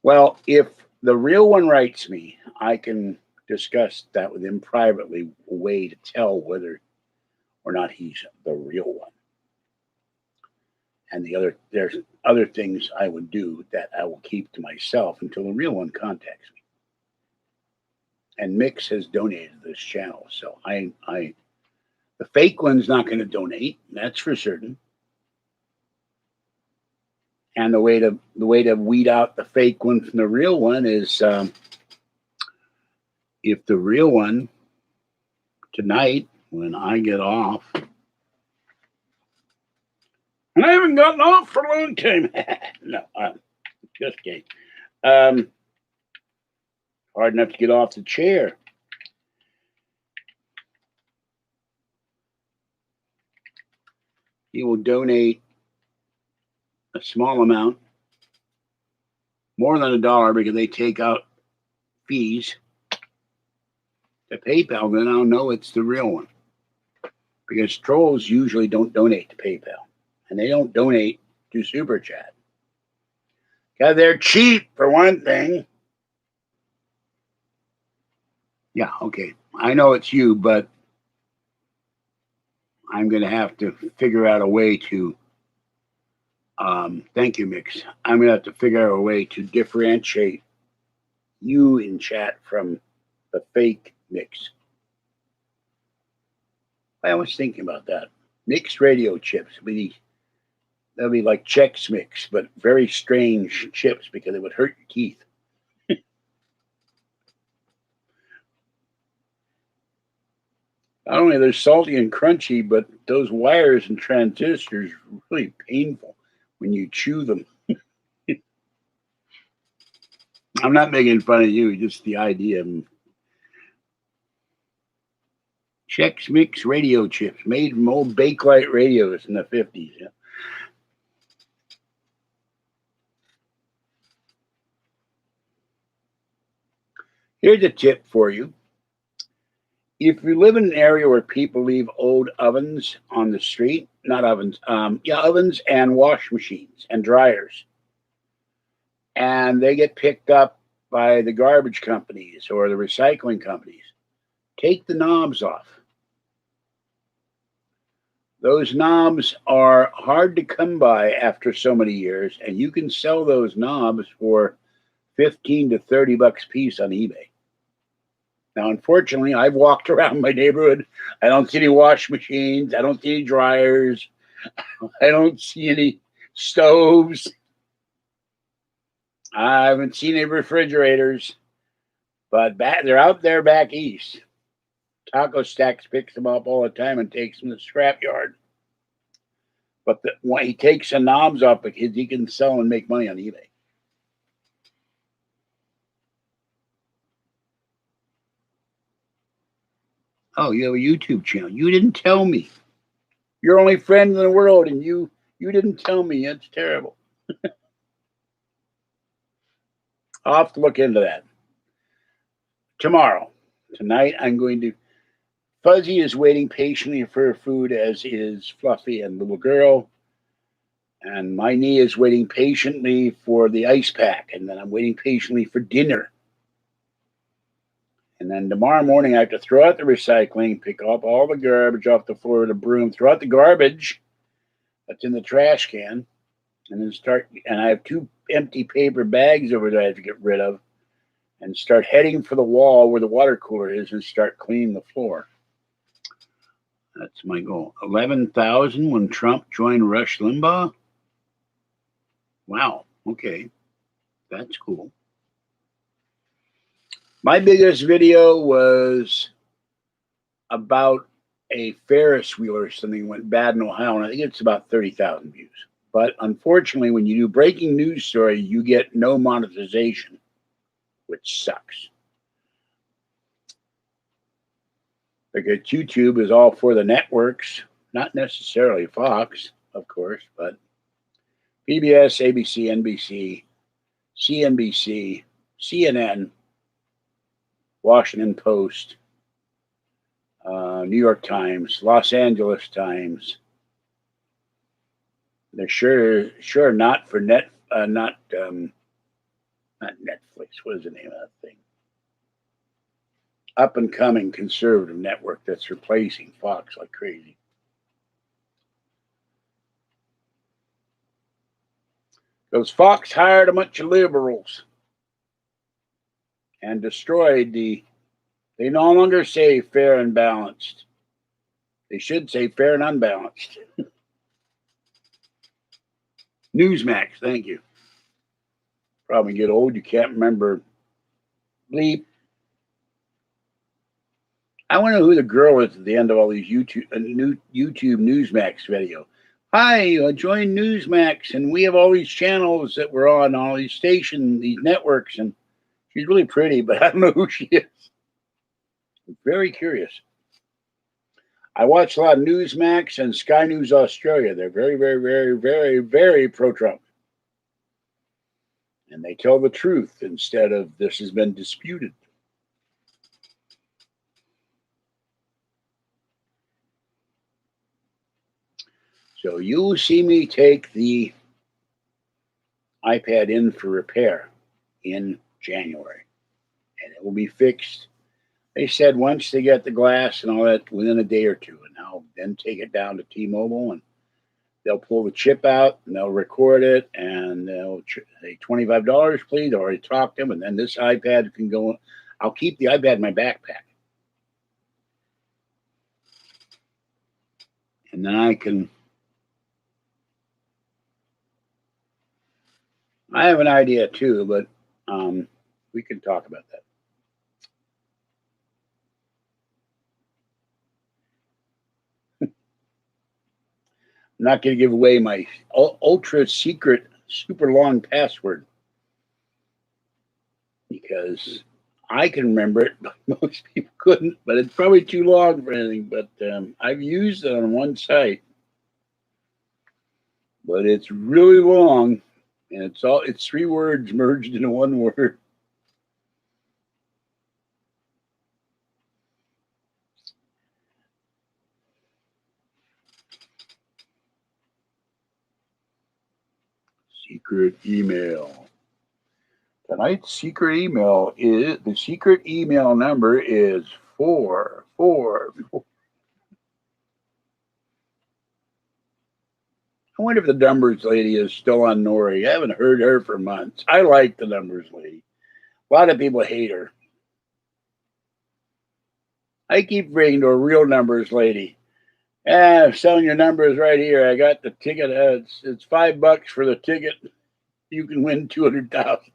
Well, if the real one writes me, I can discuss that with him privately, a way to tell whether or not he's the real one. And there's other things I would do that I will keep to myself until the real one contacts me. And Mix has donated to this channel, so the fake one's not going to donate. That's for certain. And the way to weed out the fake one from the real one is, if the real one tonight, when I get off, and I haven't gotten off for a long time. No, just kidding. Hard enough to get off the chair. He will donate a small amount, more than $1, because they take out fees to PayPal. Then I'll know it's the real one, because trolls usually don't donate to PayPal, and they don't donate to Super Chat. Because they're cheap, for one thing. Yeah, okay. I know it's you, but I'm going to have to figure out a way to, thank you, Mix. I'm going to have to figure out a way to differentiate you in chat from the fake Mix. I was thinking about that. Mixed radio chips. That'll be like Chex Mix, but very strange chips, because it would hurt your teeth. Not only they're salty and crunchy, but those wires and transistors are really painful when you chew them. I'm not making fun of you, just the idea of them. Chex Mix radio chips made from old Bakelite radios in the 50s. Yeah. Here's a tip for you. If you live in an area where people leave old ovens on the street, not ovens, ovens and wash machines and dryers, and they get picked up by the garbage companies or the recycling companies, take the knobs off. Those knobs are hard to come by after so many years, and you can sell those knobs for 15 to 30 bucks a piece on eBay. Now, unfortunately, I've walked around my neighborhood. I don't see any wash machines. I don't see any dryers. I don't see any stoves. I haven't seen any refrigerators, but they're out there back east. Taco Stacks picks them up all the time and takes them to the scrapyard. But when he takes the knobs off because he can sell and make money on eBay. Oh, you have a YouTube channel. You didn't tell me. Your only friend in the world, and you didn't tell me. That's terrible. I'll have to look into that. Tomorrow. Tonight, I'm going to. Fuzzy is waiting patiently for her food, as is Fluffy and Little Girl. And my knee is waiting patiently for the ice pack. And then I'm waiting patiently for dinner. And then tomorrow morning, I have to throw out the recycling, pick up all the garbage off the floor with a broom, throw out the garbage that's in the trash can, and then start. And I have 2 empty paper bags over there I have to get rid of, and start heading for the wall where the water cooler is and start cleaning the floor. That's my goal. 11,000 when Trump joined Rush Limbaugh. Wow. Okay. That's cool. My biggest video was about a Ferris wheel or something went bad in Ohio, and I think it's about 30,000 views. But unfortunately, when you do breaking news story, you get no monetization, which sucks. Because YouTube is all for the networks, not necessarily Fox, of course, but PBS, ABC, NBC, CNBC, CNN, Washington Post, New York Times, Los Angeles Times. They're sure not for not Netflix. What is the name of that thing? Up and coming conservative network that's replacing Fox like crazy. Because Fox hired a bunch of liberals and destroyed they no longer say fair and balanced. They should say fair and unbalanced. Newsmax, thank you. Probably get old, you can't remember. Bleep. I want to know who the girl is at the end of all these YouTube Newsmax video. Hi, join Newsmax, and we have all these channels that we're on, all these stations, these networks, and she's really pretty, but I don't know who she is. I'm very curious. I watch a lot of Newsmax and Sky News Australia. They're very, very, very, very, very pro-Trump. And they tell the truth instead of this has been disputed. So you'll see me take the iPad in for repair in January. And it will be fixed. They said once they get the glass and all that within a day or two. And I'll then take it down to T-Mobile and they'll pull the chip out and they'll record it and they'll say $25, please. I already talked to them. And then this iPad can go. I'll keep the iPad in my backpack. And then I have an idea too, but we can talk about that. I'm not going to give away my ultra secret, super long password because I can remember it, but most people couldn't. But it's probably too long for anything. But I've used it on one site, but it's really long, and it's 3 words merged into 1 word. Secret email. Tonight's secret email is the secret email number is 444. I wonder if the numbers lady is still on Nori. I haven't heard her for months. I like the numbers lady. A lot of people hate her. I keep bringing to a real numbers lady. I'm selling your numbers right here. I got the ticket. It's $5 for the ticket. You can win 200,000.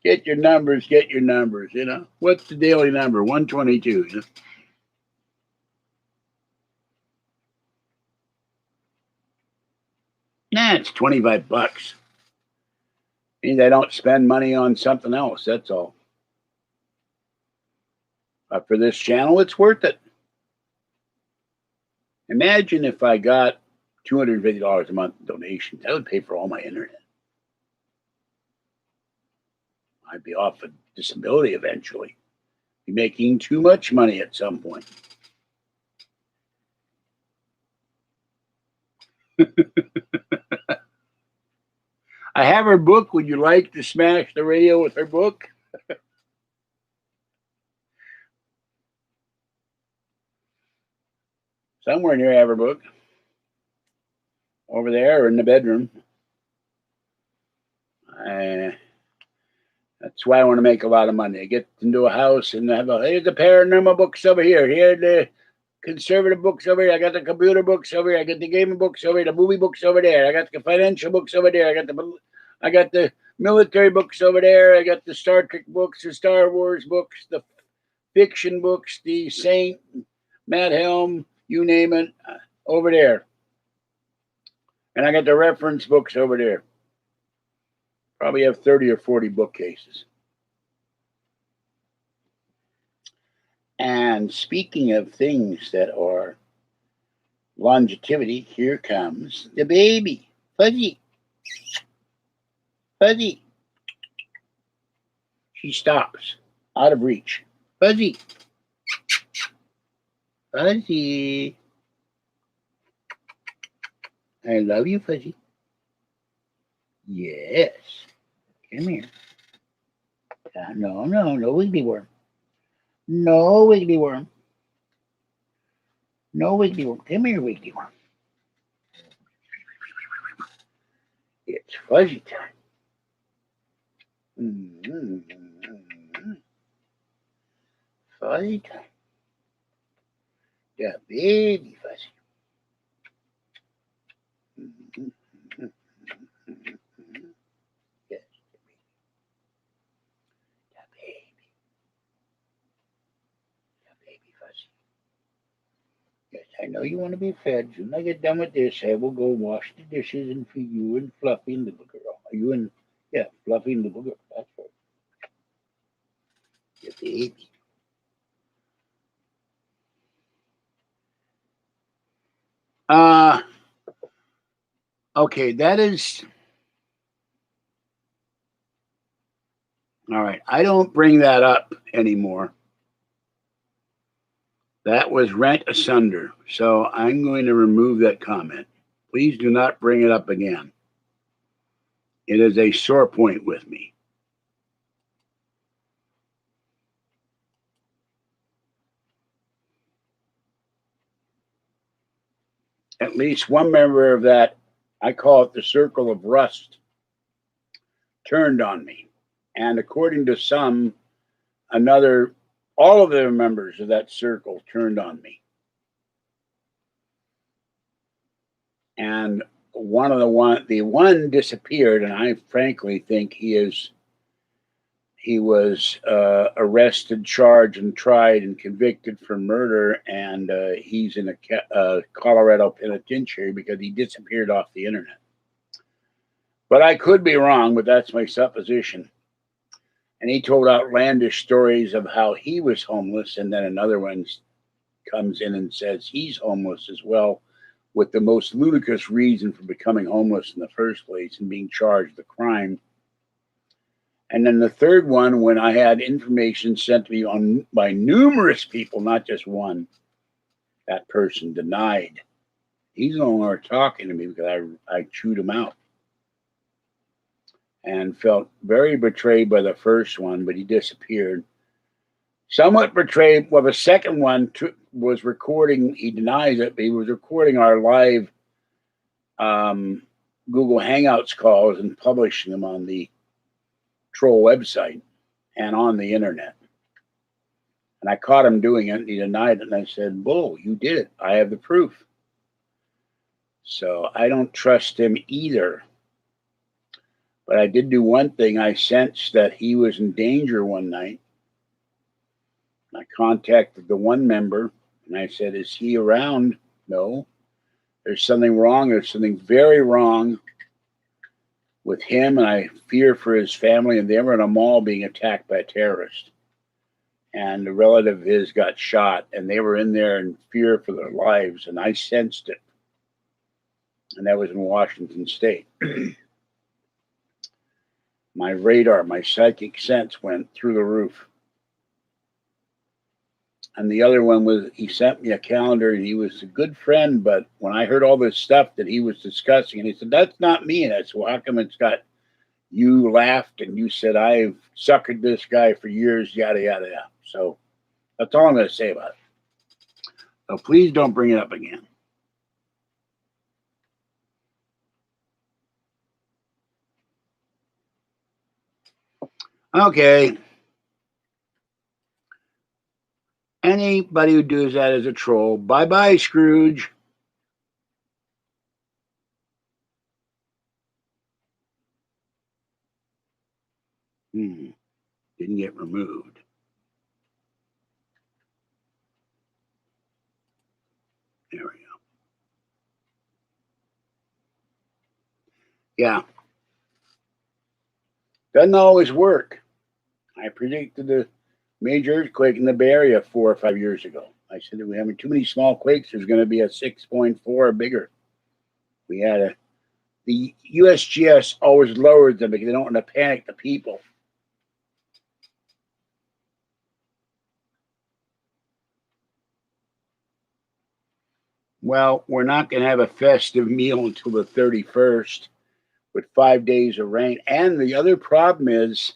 Get your numbers. Get your numbers. You know what's the daily number? 122. You know? Nah, it's $25. Means I don't spend money on something else. That's all. But for this channel, it's worth it. Imagine if I got $250 a month in donations. That would pay for all my internet. I'd be off of disability eventually. Be making too much money at some point. I have her book. Would you like to smash the radio with her book? Somewhere near have her book. Over there or in the bedroom. That's why I want to make a lot of money. I get into a house and have here's the paranormal books over here. Here's the conservative books over here. I got the computer books over here. I got the gaming books over here. The movie books over there. I got the financial books over there. I got the military books over there. I got the Star Trek books, the Star Wars books, the fiction books, the Saint, Matt Helm, you name it, over there. And I got the reference books over there. Probably have 30 or 40 bookcases. And speaking of things that are longevity, here comes the baby. Fuzzy. Fuzzy. She stops. Out of reach. Fuzzy. Fuzzy. I love you, Fuzzy. Yes. Come here. No wiggly worm. No wiggly worm. No wiggly worm. Come here, wiggly worm. It's fuzzy time. Fuzzy time. The baby fuzzy. Yes, the baby fuzzy. Yes, I know you want to be fed. Soon as I get done with this, I will go wash the dishes and feed you and Fluffy and little girl. You and Fluffy and little girl. That's right. The baby. Okay, that is all right. I don't bring that up anymore. That was rent asunder. So I'm going to remove that comment. Please do not bring it up again. It is a sore point with me. At least one member of that, I call it the circle of rust, turned on me. And according to some, all of the members of that circle turned on me. And the one disappeared, and I frankly think he He was arrested, charged, and tried and convicted for murder, and he's in a Colorado penitentiary because he disappeared off the internet. But I could be wrong, but that's my supposition. And he told outlandish stories of how he was homeless, and then another one comes in and says he's homeless as well, with the most ludicrous reason for becoming homeless in the first place and being charged with a crime. And then the third one, when I had information sent to me by numerous people, not just one, that person denied. He's no longer talking to me because I chewed him out and felt very betrayed by the first one, but he disappeared. Somewhat betrayed. Well, the second one was recording. He denies it, but he was recording our live Google Hangouts calls and publishing them on the troll website and on the internet. And I caught him doing it, and he denied it. And I said, "Bull, you did it. I have the proof." So I don't trust him either. But I did do one thing. I sensed that he was in danger one night. I contacted the one member, and I said, "Is he around?" "No. There's something wrong. There's something very wrong with him, and I fear for his family." And they were in a mall being attacked by a terrorist. And a relative of his got shot, and they were in there in fear for their lives, and I sensed it. And that was in Washington State. My radar, my psychic sense went through the roof. And the other one was, he sent me a calendar, and he was a good friend, but when I heard all this stuff that he was discussing, and he said, "That's not me." And I said, "Well, how come it's got," you laughed and you said, "I've suckered this guy for years, yada, yada, yada." So that's all I'm going to say about it. So please don't bring it up again. Okay. Anybody who does that is a troll. Bye-bye, Scrooge. Didn't get removed. There we go. Yeah. Doesn't always work. I predicted a major earthquake in the Bay Area 4 or 5 years ago. I said that we're having too many small quakes. There's going to be a 6.4 or bigger. We had the USGS always lowered them because they don't want to panic the people. Well, we're not going to have a festive meal until the 31st with 5 days of rain. And the other problem is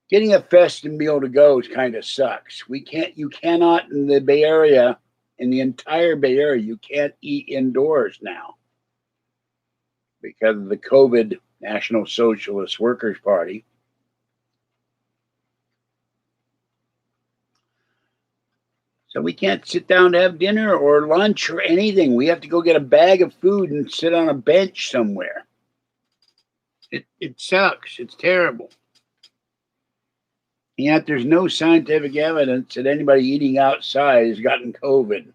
getting a festive meal to go kind of sucks. You cannot in the Bay Area, in the entire Bay Area, you can't eat indoors now because of the COVID National Socialist Workers Party. So we can't sit down to have dinner or lunch or anything. We have to go get a bag of food and sit on a bench somewhere. It sucks. It's terrible. And yet there's no scientific evidence that anybody eating outside has gotten COVID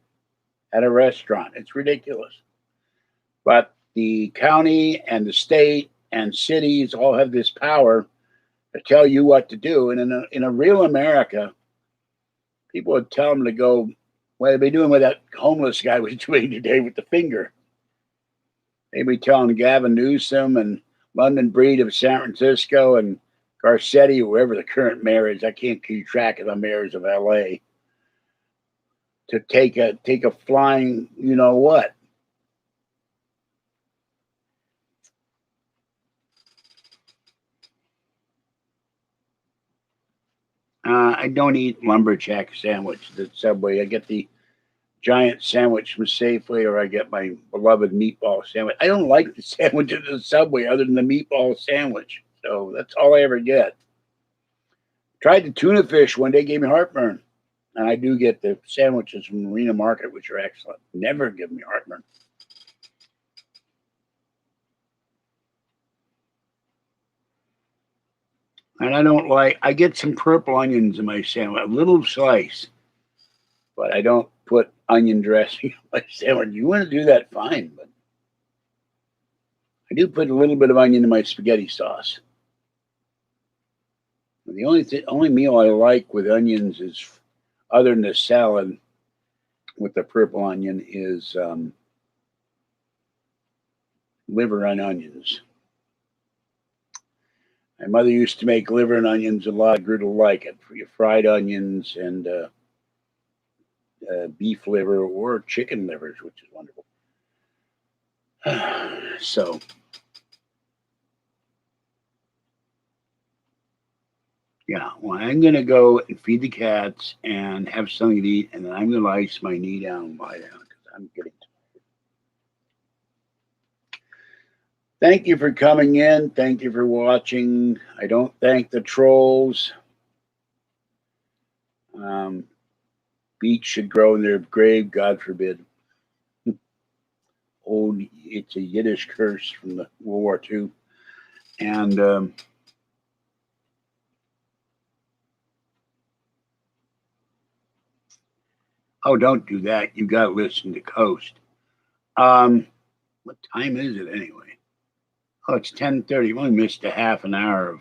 at a restaurant. It's ridiculous. But the county and the state and cities all have this power to tell you what to do. And in a real America, people would tell them to go, well, they'd be doing what that homeless guy was doing today with the finger. They'd be telling Gavin Newsom and London Breed of San Francisco and Garcetti, whoever the current mayor is, I can't keep track of the mayors of LA, to take a flying, you know what. I don't eat lumberjack sandwich at Subway. I get the giant sandwich from Safeway, or I get my beloved meatball sandwich. I don't like the sandwiches at Subway other than the meatball sandwich. So that's all I ever get. Tried the tuna fish one day, gave me heartburn. And I do get the sandwiches from Marina Market, which are excellent. Never give me heartburn. And I get some purple onions in my sandwich, a little slice, but I don't put onion dressing in my sandwich. You want to do that, fine, but I do put a little bit of onion in my spaghetti sauce. And the only meal I like with onions is, other than the salad with the purple onion, is liver and onions. My mother used to make liver and onions a lot. I grew to like it. Fried onions and beef liver or chicken livers, which is wonderful. So, yeah, well, I'm going to go and feed the cats and have something to eat, and then I'm going to ice my knee down and lie down because I'm getting tired. Thank you for coming in. Thank you for watching. I don't thank the trolls. Beets should grow in their grave, God forbid. It's a Yiddish curse from the World War II. And oh, don't do that. You got to listen to Coast. What time is it anyway? Oh, it's 10:30. We only missed a half an hour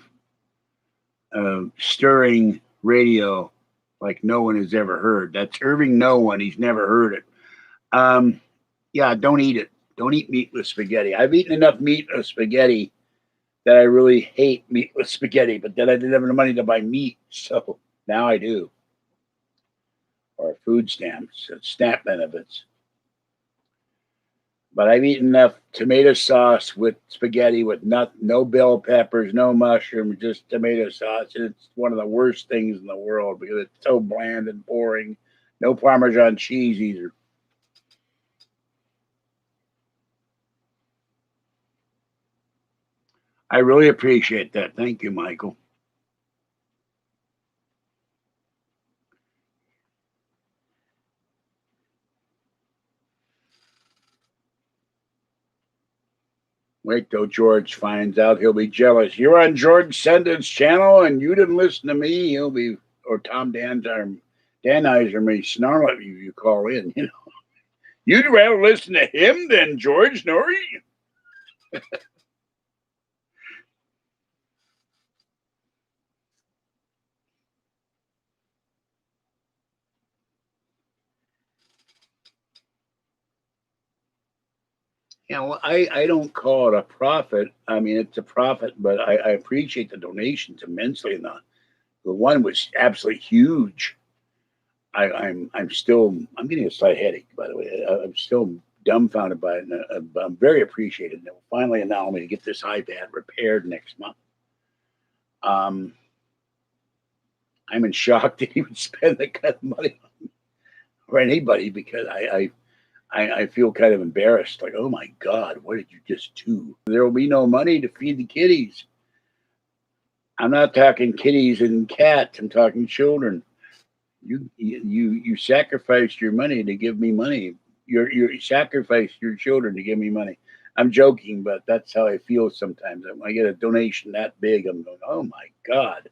of stirring radio like no one has ever heard. That's Irving No One. He's never heard it. Yeah, don't eat it. Don't eat meatless spaghetti. I've eaten enough meatless spaghetti that I really hate meatless spaghetti, but then I didn't have the money to buy meat, so now I do. Or food stamps, SNAP benefits. But I've eaten enough tomato sauce with spaghetti with no bell peppers, no mushrooms, just tomato sauce. It's one of the worst things in the world because it's so bland and boring. No Parmesan cheese either. I really appreciate that. Thank you, Michael. Wait till George finds out. He'll be jealous. You're on George Sendon's channel and you didn't listen to me. He'll be, or Tom Danizer may snarl at you if you call in. You know, you'd rather listen to him than George Noory. You know, I don't call it a profit. I mean, it's a profit, but I appreciate the donations immensely. And the one was absolutely huge. I'm getting a slight headache, by the way. I'm still dumbfounded by it, and I'm very appreciated. They'll finally allow me to get this iPad repaired next month. I'm in shock that he would spend that kind of money for anybody because I feel kind of embarrassed. Like, oh my God, what did you just do? There will be no money to feed the kitties. I'm not talking kitties and cats. I'm talking children. You sacrificed your money to give me money. You sacrificed your children to give me money. I'm joking, but that's how I feel sometimes. When I get a donation that big, I'm going, oh my God,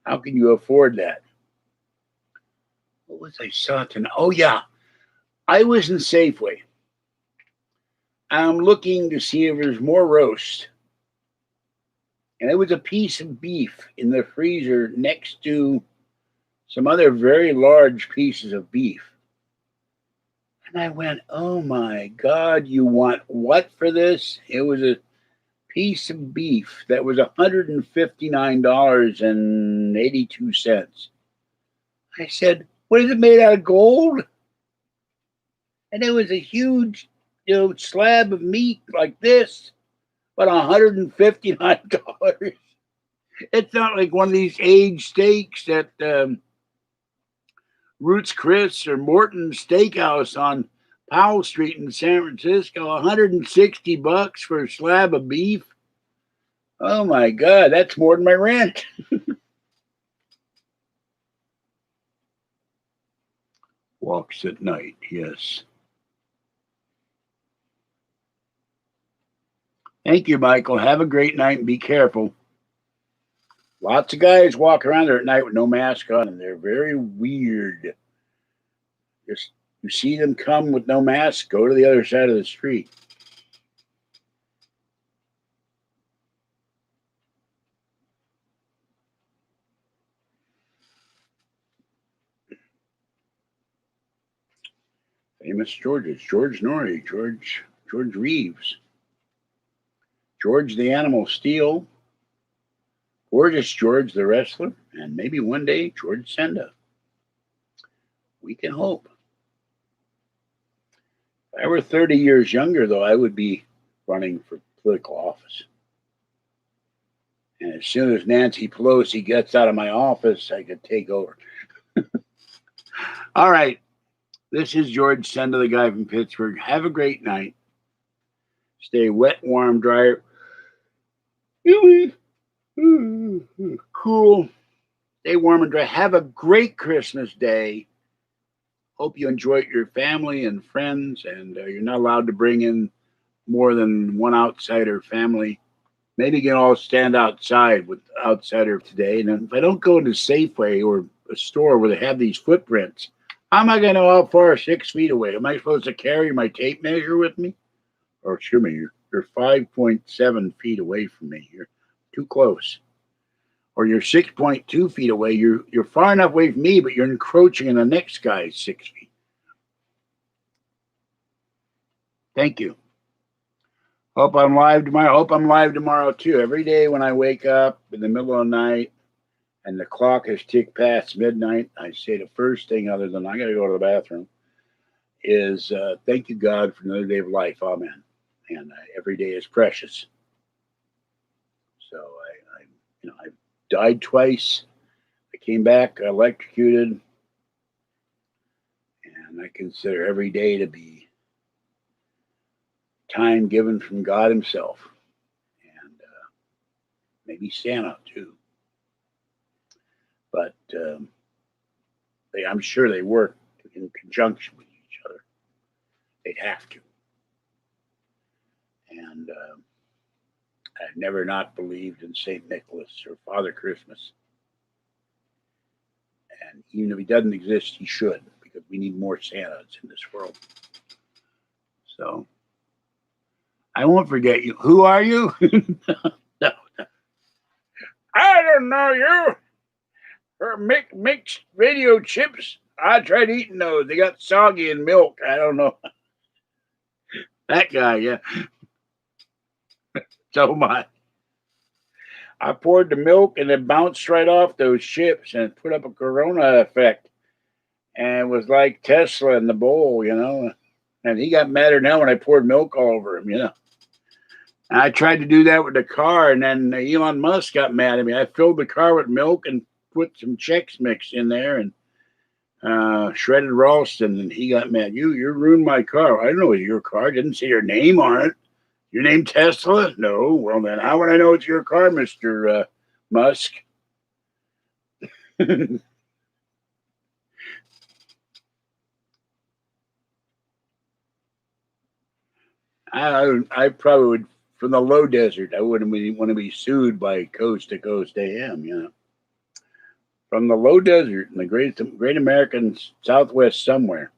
how can you afford that? What was I saw tonight? Oh yeah, I was in Safeway. I'm looking to see if there's more roast. And there was a piece of beef in the freezer next to some other very large pieces of beef. And I went, oh my God, you want what for this? It was a piece of beef that was $159.82. I said, what is it made out of gold? And it was a huge, slab of meat like this, but $159. It's not like one of these aged steaks at Roots Chris or Morton Steakhouse on Powell Street in San Francisco. $160 for a slab of beef. Oh my God, that's more than my rent. Walks at night, yes. Thank you, Michael. Have a great night and be careful. Lots of guys walk around there at night with no mask on, and they're very weird. Just you see them come with no mask, go to the other side of the street. Famous Georges: George Norrie, George Reeves, George the Animal Steele, Gorgeous George the Wrestler, and maybe one day George Senda. We can hope. If I were 30 years younger, though, I would be running for political office. And as soon as Nancy Pelosi gets out of my office, I could take over. All right. This is George Senda, the guy from Pittsburgh. Have a great night. Stay wet, warm, dry, cool. Stay warm and dry. Have a great Christmas day. Hope you enjoy it, your family and friends, and you're not allowed to bring in more than one outsider family. Maybe you can all stand outside with the outsider today. And if I don't go to Safeway or a store where they have these footprints, how am I going to know how far 6 feet away? Am I supposed to carry my tape measure with me? Or excuse me, you're 5.7 feet away from me. You're too close. Or you're 6.2 feet away. You're far enough away from me, but you're encroaching on the next guy's 6 feet. Thank you. Hope I'm live tomorrow too. Every day when I wake up in the middle of the night and the clock has ticked past midnight, I say the first thing, other than I got to go to the bathroom, is thank you, God, for another day of life. Amen. And every day is precious. So I've died twice. I came back electrocuted, and I consider every day to be time given from God Himself, and maybe Santa too. But I'm sure they work in conjunction with each other. They'd have to. And I've never not believed in St. Nicholas or Father Christmas. And even if he doesn't exist, he should, because we need more Santas in this world. So I won't forget you. Who are you? No. I don't know you. Or mixed radio chips. I tried eating those. They got soggy in milk. I don't know. That guy, yeah. So my. I poured the milk and it bounced right off those chips and put up a corona effect. And it was like Tesla in the bowl, And he got madder now when I poured milk all over him, And I tried to do that with the car, and then Elon Musk got mad at me. I filled the car with milk and put some Chex Mix in there and shredded Ralston, and he got mad. You ruined my car. I don't know it's your car. Didn't see your name on it. Your name Tesla? No. Well, then how would I know it's your car, Mr. Musk? I probably would, from the low desert, I wouldn't want to be sued by Coast to Coast AM, From the low desert in the great American Southwest somewhere.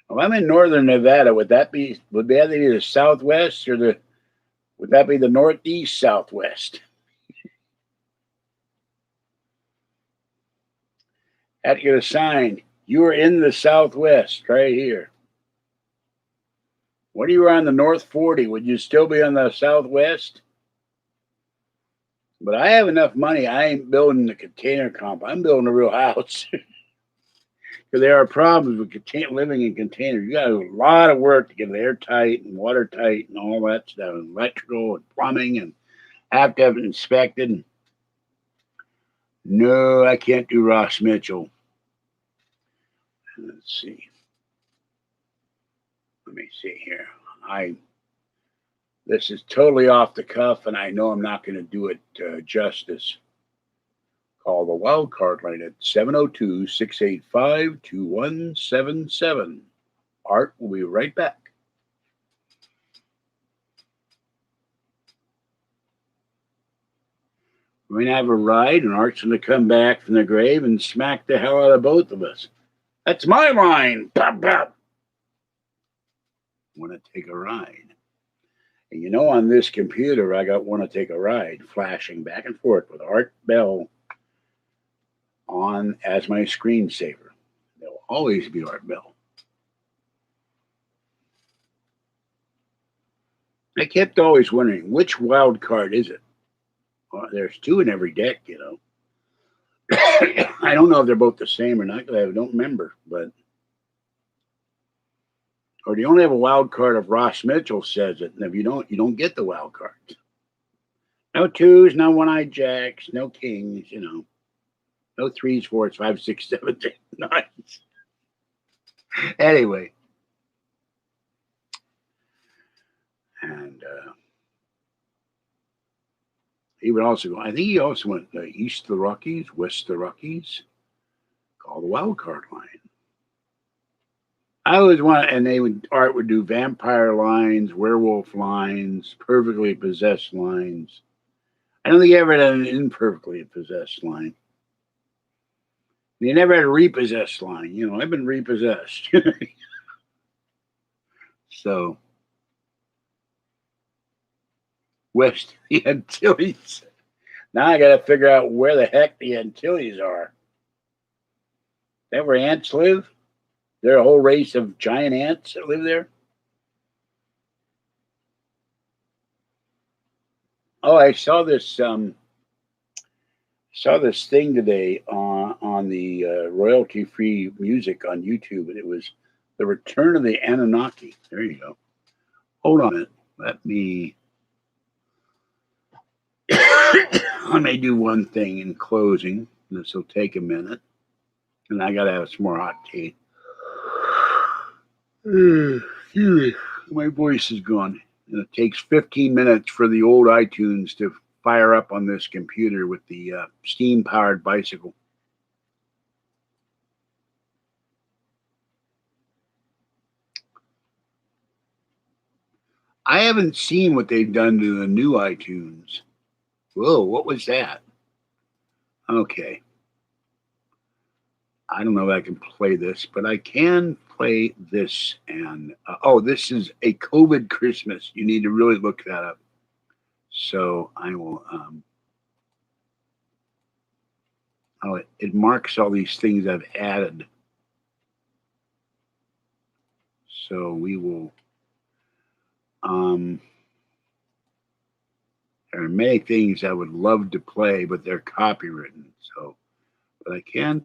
Well, I'm in northern Nevada. Would that be the Southwest or would that be the Northeast Southwest? Had to get a sign. You are in the Southwest right here. What if you were on the North 40? Would you still be on the Southwest? But I have enough money. I ain't building the container comp. I'm building a real house. Because there are problems with living in containers. You got a lot of work to get it airtight and watertight and all that stuff, and electrical and plumbing, and have to have it inspected. No, I can't do Ross Mitchell. Let's see. Let me see here. This is totally off the cuff, and I know I'm not going to do it justice. Call the wild card line at 702-685-2177. Art will be right back. We're gonna have a ride, and Art's gonna come back from the grave and smack the hell out of both of us. That's my line. Pop, pop. Want to take a ride? And you know, on this computer, I got "Want to Take a Ride" flashing back and forth with Art Bell on as my screensaver. There'll always be Art Bell. I kept always wondering, which wild card is it? Well, there's two in every deck, you know. I don't know if they're both the same or not. I don't remember, but or do you only have a wild card if Ross Mitchell says it, and if you don't get the wild cards. No twos, no one-eyed jacks, no kings, you know, no threes, fours, five, six, seven, eight, nines. Anyway, and he would also go. I think he also went east of the Rockies, west of the Rockies, called the wild card line. I always want, and Art would do vampire lines, werewolf lines, perfectly possessed lines. I don't think he ever had an imperfectly possessed line. He never had a repossessed line. You know, I've been repossessed. So, west of the Antilles. Now I got to figure out where the heck the Antilles are. Is that where ants live? There a whole race of giant ants that live there? Oh, I saw this thing today on the royalty free music on YouTube, and it was the return of the Anunnaki. There you go. Hold on a minute. Let me let me do one thing in closing. This will take a minute, and I gotta have some more hot tea. My voice is gone. And it takes 15 minutes for the old iTunes to fire up on this computer with the steam powered bicycle. I haven't seen what they've done to the new iTunes. Whoa, what was that? Okay. I don't know if I can play this, but I can play this. And this is a COVID Christmas. You need to really look that up. So I will. It marks all these things I've added. So we will. There are many things I would love to play, but they're copywritten. So, but I can